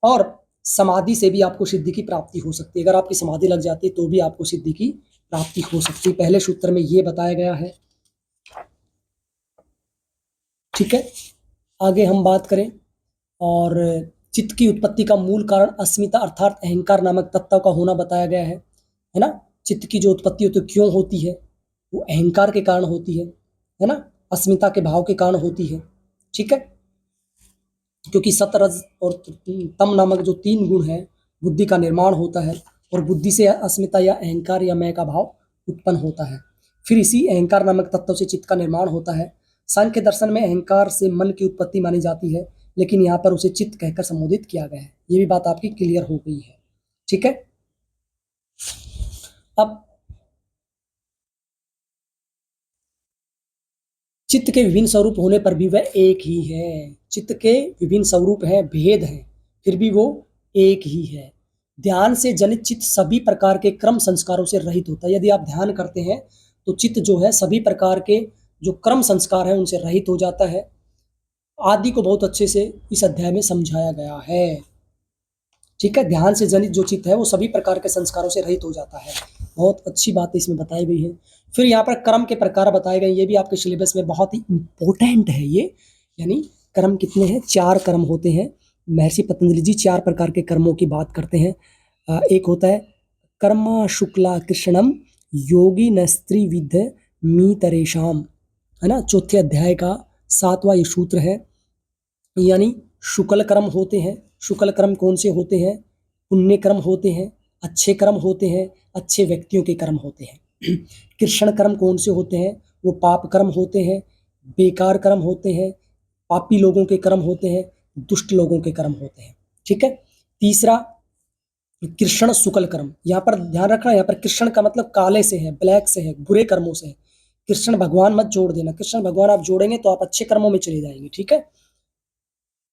और समाधि से भी आपको सिद्धि की प्राप्ति हो सकती है। अगर आपकी समाधि लग जाती है तो भी आपको सिद्धि की प्राप्ति हो सकती है। पहले सूत्र में ये बताया गया है। ठीक है, आगे हम बात करें और चित्त की उत्पत्ति का मूल कारण अस्मिता अर्थात अहंकार नामक तत्व का होना बताया गया है ना। चित्त की जो उत्पत्ति होती है क्यों होती है? वो अहंकार के कारण होती है ना, अस्मिता के भाव के कारण होती है। ठीक है, क्योंकि सतरज और तम नामक जो 3 गुण है बुद्धि का निर्माण होता है और बुद्धि से अस्मिता या अहंकार या मैं का भाव उत्पन्न होता है। फिर इसी अहंकार नामक तत्व से चित्त का निर्माण होता है। सांख्य दर्शन में अहंकार से मन की उत्पत्ति मानी जाती है, लेकिन यहाँ पर उसे चित्त कहकर संबोधित किया गया है। ये भी बात आपकी क्लियर हो गई है। ठीक है, अब चित्त के विभिन्न स्वरूप होने पर भी वह एक ही है। चित्त के विभिन्न स्वरूप हैं, भेद हैं, फिर भी वो एक ही है। ध्यान से जनित चित्त सभी प्रकार के क्रम संस्कारों से रहित होता है। यदि आप ध्यान करते हैं तो चित्त जो है सभी प्रकार के जो क्रम संस्कार हैं उनसे रहित हो जाता है। आदि को बहुत अच्छे से इस अध्याय में समझाया गया है। ठीक है, ध्यान से जनित जो चित्त है वो सभी प्रकार के संस्कारों से रहित हो जाता है। बहुत अच्छी बात इसमें बताई गई है। फिर यहाँ पर कर्म के प्रकार बताए गए, ये भी आपके सिलेबस में बहुत ही इंपॉर्टेंट है ये। यानी कर्म कितने हैं? 4 कर्म होते हैं। महर्षि पतंजलि जी 4 प्रकार के कर्मों की बात करते हैं। एक होता है कर्म शुक्ला कृष्णम योगी नस्त्री विद मीतरेशम, है ना। चौथे अध्याय का 7वां ये सूत्र है। यानी शुक्ल कर्म होते हैं। शुक्ल कर्म कौन से होते हैं? पुण्य कर्म होते हैं, अच्छे कर्म होते हैं, अच्छे व्यक्तियों के कर्म होते हैं। कृष्ण कर्म कौन से होते हैं? वो पाप कर्म होते हैं, बेकार कर्म होते हैं, पापी लोगों के कर्म होते हैं, दुष्ट लोगों के कर्म होते हैं। ठीक है, तीसरा कृष्ण शुक्ल कर्म। यहाँ पर ध्यान रखना, यहाँ पर कृष्ण का मतलब काले से है, ब्लैक से है, बुरे कर्मों से है। कृष्ण भगवान मत जोड़ देना। कृष्ण भगवान आप जोड़ेंगे तो आप अच्छे कर्मों में चले जाएंगे। ठीक है,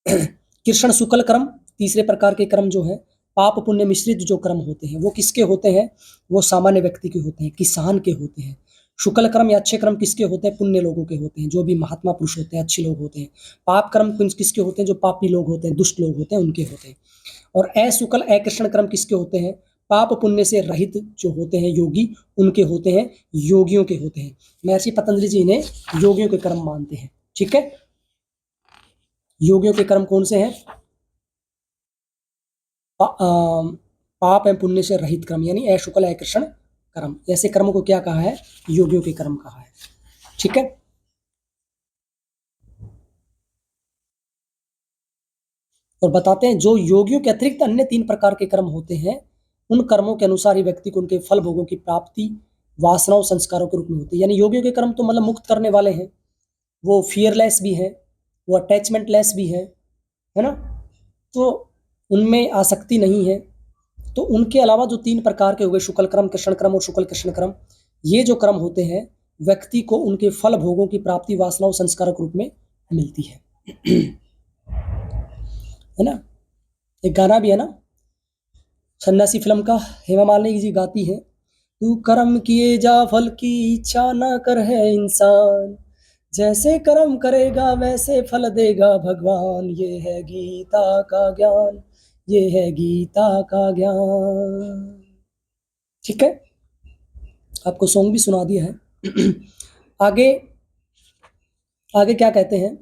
कृष्ण शुक्ल कर्म तीसरे प्रकार के कर्म जो है पाप पुण्य मिश्रित जो कर्म होते हैं वो किसके होते हैं? वो सामान्य व्यक्ति के होते हैं, किसान के होते हैं। शुक्ल कर्म या अच्छे कर्म किसके होते हैं? पुण्य लोगों के होते हैं, जो भी महात्मा पुरुष होते हैं, अच्छे लोग होते हैं। पाप कर्म किसके होते हैं? जो पापी लोग होते हैं, दुष्ट लोग होते हैं, उनके होते हैं। और अशुक्ल अकृष्ण कर्म किसके होते हैं? पाप पुण्य से रहित जो होते हैं योगी, उनके होते हैं, योगियों के होते हैं। महर्षि पतंजलि जी इन्हें योगियों के कर्म मानते हैं। ठीक है, योगियों के कर्म कौन से हैं? पाप एवं पुण्य से रहित कर्म, यानी अशुक्ल अकृष्ण कर्म। ऐसे कर्म को क्या कहा है? योगियों के कर्म कहा है। ठीक है, और बताते हैं जो योगियों के अतिरिक्त अन्य 3 प्रकार के कर्म होते हैं उन कर्मों के अनुसार ही व्यक्ति को उनके फल भोगों की प्राप्ति वासनाओं संस्कारों के रूप में होती है। यानी योगियों के कर्म तो मतलब मुक्त करने वाले हैं, वो फियरलेस भी है, वो अटैचमेंट लेस भी है ना। तो उनमें आसक्ति नहीं है। तो उनके अलावा जो 3 प्रकार के हो गए, शुक्ल क्रम, कृष्ण क्रम और शुक्ल कृष्ण क्रम, ये जो क्रम होते हैं व्यक्ति को उनके फल भोगों की प्राप्ति वासनाओं संस्कारों के रूप में मिलती है ना। एक गाना भी है ना, सन्यासी फिल्म का हेमा मालिनी जी गाती हैं, तू कर्म किए जा फल की इच्छा ना कर है इंसान, जैसे कर्म करेगा वैसे फल देगा भगवान, ये है गीता का ज्ञान, ये है गीता का ज्ञान। ठीक है, आपको सॉन्ग भी सुना दिया है। आगे आगे क्या कहते हैं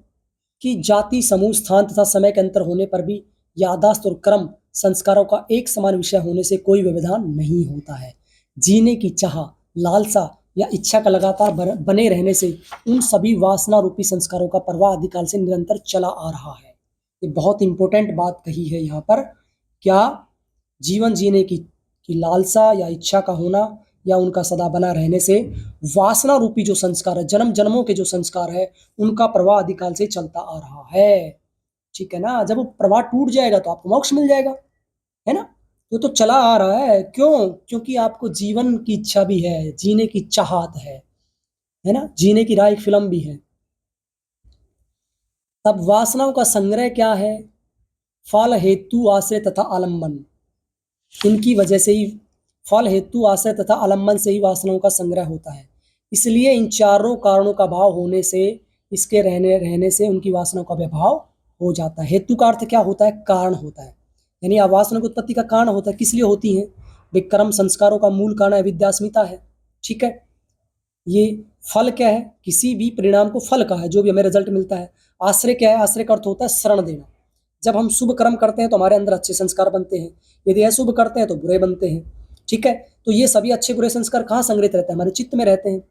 कि जाति, समूह, स्थान तथा समय के अंतर होने पर भी याददाश्त और कर्म संस्कारों का एक समान विषय होने से कोई व्यवधान नहीं होता है। जीने की चाह, लालसा या इच्छा का लगातार बने रहने से उन सभी वासना रूपी संस्कारों का प्रवाह आदिकाल से निरंतर चला आ रहा है। ये बहुत इंपॉर्टेंट बात कही है यहाँ पर। क्या? जीवन जीने की लालसा या इच्छा का होना या उनका सदा बना रहने से वासना रूपी जो संस्कार है, जन्म जन्मों के जो संस्कार है, उनका प्रवाह आदिकाल से चलता आ रहा है। ठीक है ना? जब वो प्रवाह टूट जाएगा तो आपको मोक्ष मिल जाएगा, है ना? तो चला आ रहा है। क्यों? क्योंकि आपको जीवन की इच्छा भी है, जीने की चाहत है ना? जीने की राह एक फिल्म भी है। तब वासनाओं का संग्रह क्या है? फल, हेतु, आश्रय तथा आलम्बन। इनकी वजह से ही फल, हेतु, आश्रय तथा आलम्बन से ही वासनाओं का संग्रह होता है। इसलिए इन चारों कारणों का भाव होने से, इसके रहने से उनकी वासनाओं का व्यभाव हो जाता है। हेतु का अर्थ क्या होता है? कारण होता है, यानी वासना की उत्पत्ति का कारण होता है। किस लिए होती है? विक्रम संस्कारों का मूल कारण अविद्यास्मिता है। ठीक है। ये फल क्या है? किसी भी परिणाम को फल का है, जो भी हमें रिजल्ट मिलता है। आश्रय क्या है? आश्रय का अर्थ होता है शरण देना। जब हम शुभ कर्म करते हैं तो हमारे अंदर अच्छे संस्कार बनते हैं, यदि अशुभ करते हैं तो बुरे बनते हैं। ठीक है। तो ये सभी अच्छे बुरे संस्कार कहाँ संग्रहित रहते हैं? हमारे चित्त में रहते हैं।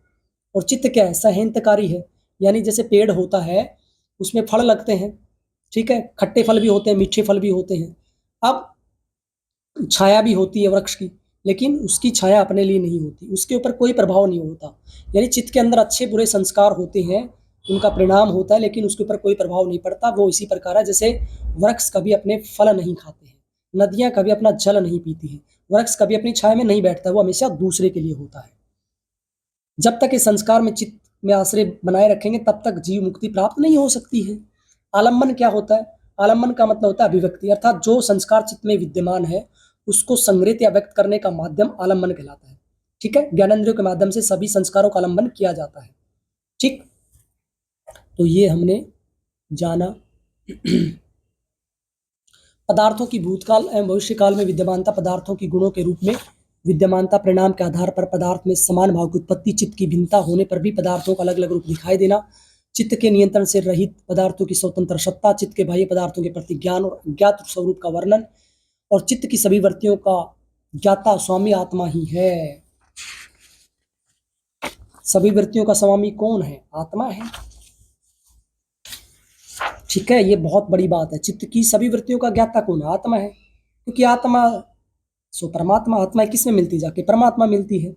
और चित्त क्या है? सहन्तकारी है, यानी जैसे पेड़ होता है, उसमें फल लगते हैं। ठीक है, खट्टे फल भी होते हैं, मीठे फल भी होते हैं। अब छाया भी होती है वृक्ष की, लेकिन उसकी छाया अपने लिए नहीं होती, उसके ऊपर कोई प्रभाव नहीं होता। यानी चित्त के अंदर अच्छे बुरे संस्कार होते हैं, उनका परिणाम होता है, लेकिन उसके ऊपर कोई प्रभाव नहीं पड़ता। वो इसी प्रकार है जैसे वृक्ष कभी अपने फल नहीं खाते हैं, नदियां कभी अपना जल नहीं पीती हैं, वृक्ष कभी अपनी छाया में नहीं बैठता, वो हमेशा दूसरे के लिए होता है। जब तक इस संस्कार में चित्त में आश्रय बनाए रखेंगे तब तक जीव मुक्ति प्राप्त नहीं हो सकती है। आलम्बन क्या होता है? आलम्बन का मतलब होता है अभिव्यक्ति, अर्थात जो संस्कार चित्त में विद्यमान है उसको संग्रहित या व्यक्त करने का माध्यम आलम्बन कहलाता है। ठीक है, ज्ञानेंद्रियों के माध्यम से सभी संस्कारों का आलम्बन किया जाता है। ठीक, तो ये हमने जाना पदार्थों की भूतकाल एवं भविष्य काल में विद्यमानता, पदार्थों की गुणों के रूप में विद्यमानता, परिणाम के आधार पर पदार्थ में समान भाव की उत्पत्ति, चित्त की भिन्नता होने पर भी पदार्थों का अलग अलग रूप दिखाई देना, चित्त के नियंत्रण से रहित पदार्थों की स्वतंत्र सत्ता, चित्त के बाह्य पदार्थों के प्रति ज्ञान और अज्ञात स्वरूप का वर्णन, और चित्त की सभी वृत्तियों का ज्ञाता स्वामी आत्मा ही है। सभी वृत्तियों का स्वामी कौन है? आत्मा है। ठीक है, ये बहुत बड़ी बात है। चित्त की सभी वृत्तियों का ज्ञाता कौन है? आत्मा है, क्योंकि आत्मा सो परमात्मा। आत्मा किस में मिलती? जाके परमात्मा मिलती है।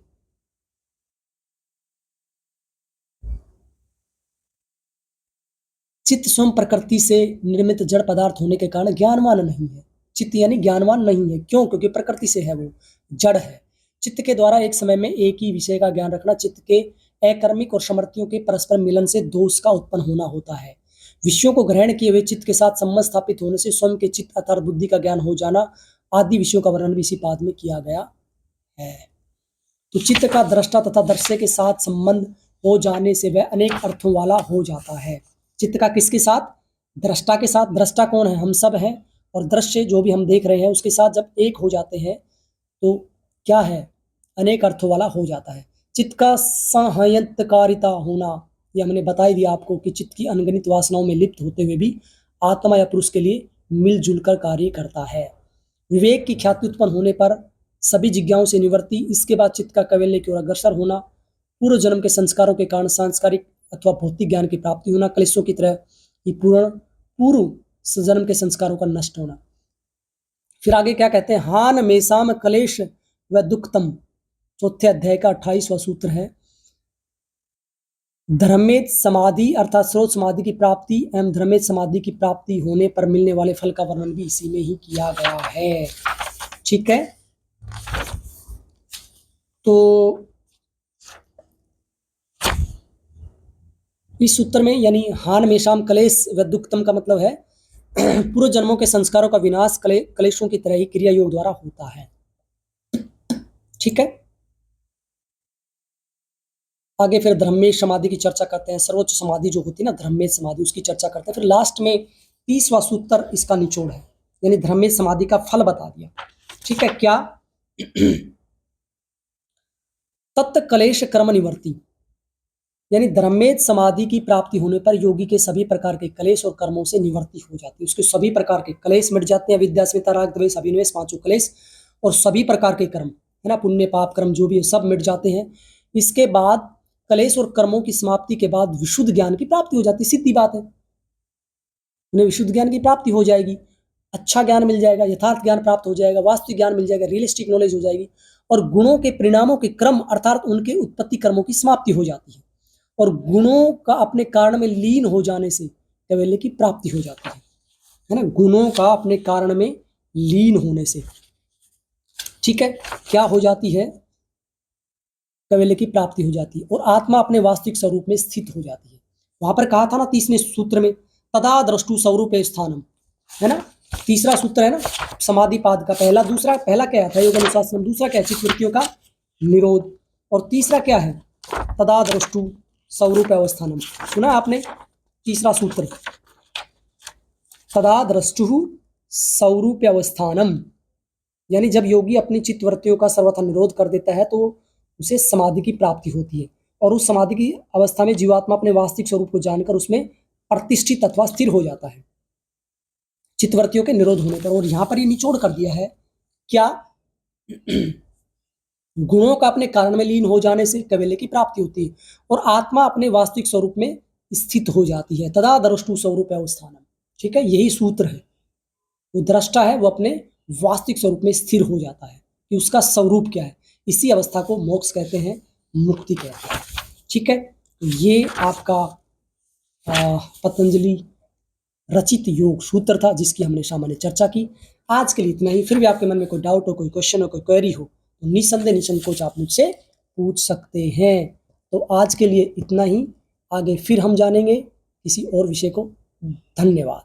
चित्त स्वयं प्रकृति से निर्मित जड़ पदार्थ होने के कारण ज्ञानवान नहीं है। चित्त यानी ज्ञानवान नहीं है। क्यों? क्योंकि प्रकृति से है, वो जड़ है। चित्त के द्वारा एक समय में एक ही विषय का ज्ञान रखना, चित्त के अकर्मिक और समर्थियों के परस्पर मिलन से दोष का उत्पन्न होना होता है। विषयों को ग्रहण किए हुए चित्त के साथ संबंध स्थापित होने से स्वयं के चित्त अर्थात बुद्धि का ज्ञान हो जाना आदि विषयों का वर्णन भी इसी पाद में किया गया है। तो चित्त का दृष्टा तथा दृश्य के साथ संबंध हो जाने से वह अनेक अर्थों वाला हो जाता है। चित्त का किसके साथ? दृष्टा के साथ। दृष्टा कौन है? हम सब हैं। और दृश्य जो भी हम देख रहे हैं उसके साथ जब एक हो जाते हैं तो क्या है? अनेक अर्थों वाला हो जाता है। चित्त का संहयंतकारिता होना, ये हमने बता ही दिया आपको कि चित्त की अनगणित वासनाओं में लिप्त होते हुए भी आत्मा या पुरुष के लिए मिलजुल कर कार्य करता है। विवेक की ख्याति उत्पन्न होने पर सभी जिज्ञाओं से निवृत्ति, इसके बाद चित्त का कैवल्य की ओर अग्रसर होना, पूर्व जन्म के संस्कारों के कारण सांस्कारिक अथवा भौतिक ज्ञान की प्राप्ति होना, क्लेशों की तरह ही पूर्व जन्म के संस्कारों का नष्ट होना। फिर आगे क्या कहते हैं? हान मेसाम क्लेश व दुखतम, चौथे अध्याय का 28वां सूत्र है। धर्मेद समाधि अर्थात स्रोत समाधि की प्राप्ति एवं धर्मेद समाधि की प्राप्ति होने पर मिलने वाले फल का वर्णन भी इसी में ही किया गया है। ठीक है, तो इस सूत्र में यानी हान मेशाम कलेश व दुखतम का मतलब है पूर्व जन्मों के संस्कारों का विनाश कलेशों की तरह ही क्रिया योग द्वारा होता है। ठीक है। आगे फिर धर्मेश समाधि की चर्चा करते हैं, सर्वोच्च समाधि जो होती है ना धर्मेश समाधि, उसकी चर्चा करते हैं। फिर लास्ट में 30वां सूत्र इसका निचोड़ है, यानी धर्मेश समाधि का फल बता दिया। ठीक है, क्या? तत्त कलेश कर्म निवर्ती, यानी धर्मेश समाधि की प्राप्ति होने पर योगी के सभी प्रकार के कलेश और कर्मों से निवृत्ति हो जाती है। उसके सभी प्रकार के कलेश मिट जाते हैं, विद्या स्मिता राग द्वेष अभिनिवेश, पांचों कलेश और सभी प्रकार के कर्म, है ना, पुण्य पाप कर्म जो भी है सब मिट जाते हैं। इसके बाद कलेश और कर्मों की समाप्ति के बाद विशुद्ध ज्ञान की प्राप्ति हो जाती है, सीधी बात है, उन्हें विशुद्ध ज्ञान की प्राप्ति हो जाएगी, अच्छा ज्ञान मिल जाएगा, यथार्थ ज्ञान प्राप्त हो जाएगा, वास्तविक ज्ञान मिल जाएगा, रियलिस्टिक नॉलेज हो जाएगी, और गुणों के परिणामों के क्रम अर्थात उनके उत्पत्ति कर्मों की समाप्ति हो जाती है, और गुणों का अपने कारण में लीन हो जाने से कैवल्य की प्राप्ति हो जाती है ना, गुणों का अपने कारण में लीन होने से, ठीक है, क्या हो जाती है? कैवल्य की प्राप्ति हो जाती है, और आत्मा अपने वास्तविक स्वरूप में स्थित हो जाती है। वहां पर कहा था ना 30वें सूत्र में, तदा द्रष्टु स्वरूप स्थानम, है ना, तीसरा सूत्र है ना समाधि पाद का, पहला क्या था योग अनुशासन, दूसरा क्या है चित्तवृत्तियों का निरोध, और तीसरा क्या है तदा द्रष्टु स्वरूप अवस्थानम। सुना आपने तीसरा सूत्र, तदा द्रष्टु स्वरूप अवस्थानम, यानी जब योगी अपनी चित्तवृत्तियों का सर्वथा निरोध कर देता है तो उसे समाधि की प्राप्ति होती है, और उस समाधि की अवस्था में जीवात्मा अपने वास्तविक स्वरूप को जानकर उसमें प्रतिष्ठित अथवा स्थिर हो जाता है चित्तवृत्तियों के निरोध होने पर। और यहां पर ये निचोड़ कर दिया है क्या? गुणों का अपने कारण में लीन हो जाने से कैवल्य की प्राप्ति होती है, और आत्मा अपने वास्तविक स्वरूप में स्थित हो जाती है, तदा द्रष्टु स्वरूप अवस्थानम। ठीक है, यही सूत्र है, वो दृष्टा है वो अपने वास्तविक स्वरूप में स्थिर हो जाता है कि उसका स्वरूप क्या है, इसी अवस्था को मोक्ष कहते हैं, मुक्ति कहते हैं। ठीक है, तो ये आपका पतंजलि रचित योग सूत्र था जिसकी हमने सामान्य चर्चा की। आज के लिए इतना ही। फिर भी आपके मन में कोई डाउट हो, कोई क्वेश्चन हो, कोई क्वेरी हो तो निसंदेह निसंकोच आप मुझसे पूछ सकते हैं। तो आज के लिए इतना ही, आगे फिर हम जानेंगे किसी और विषय को। धन्यवाद।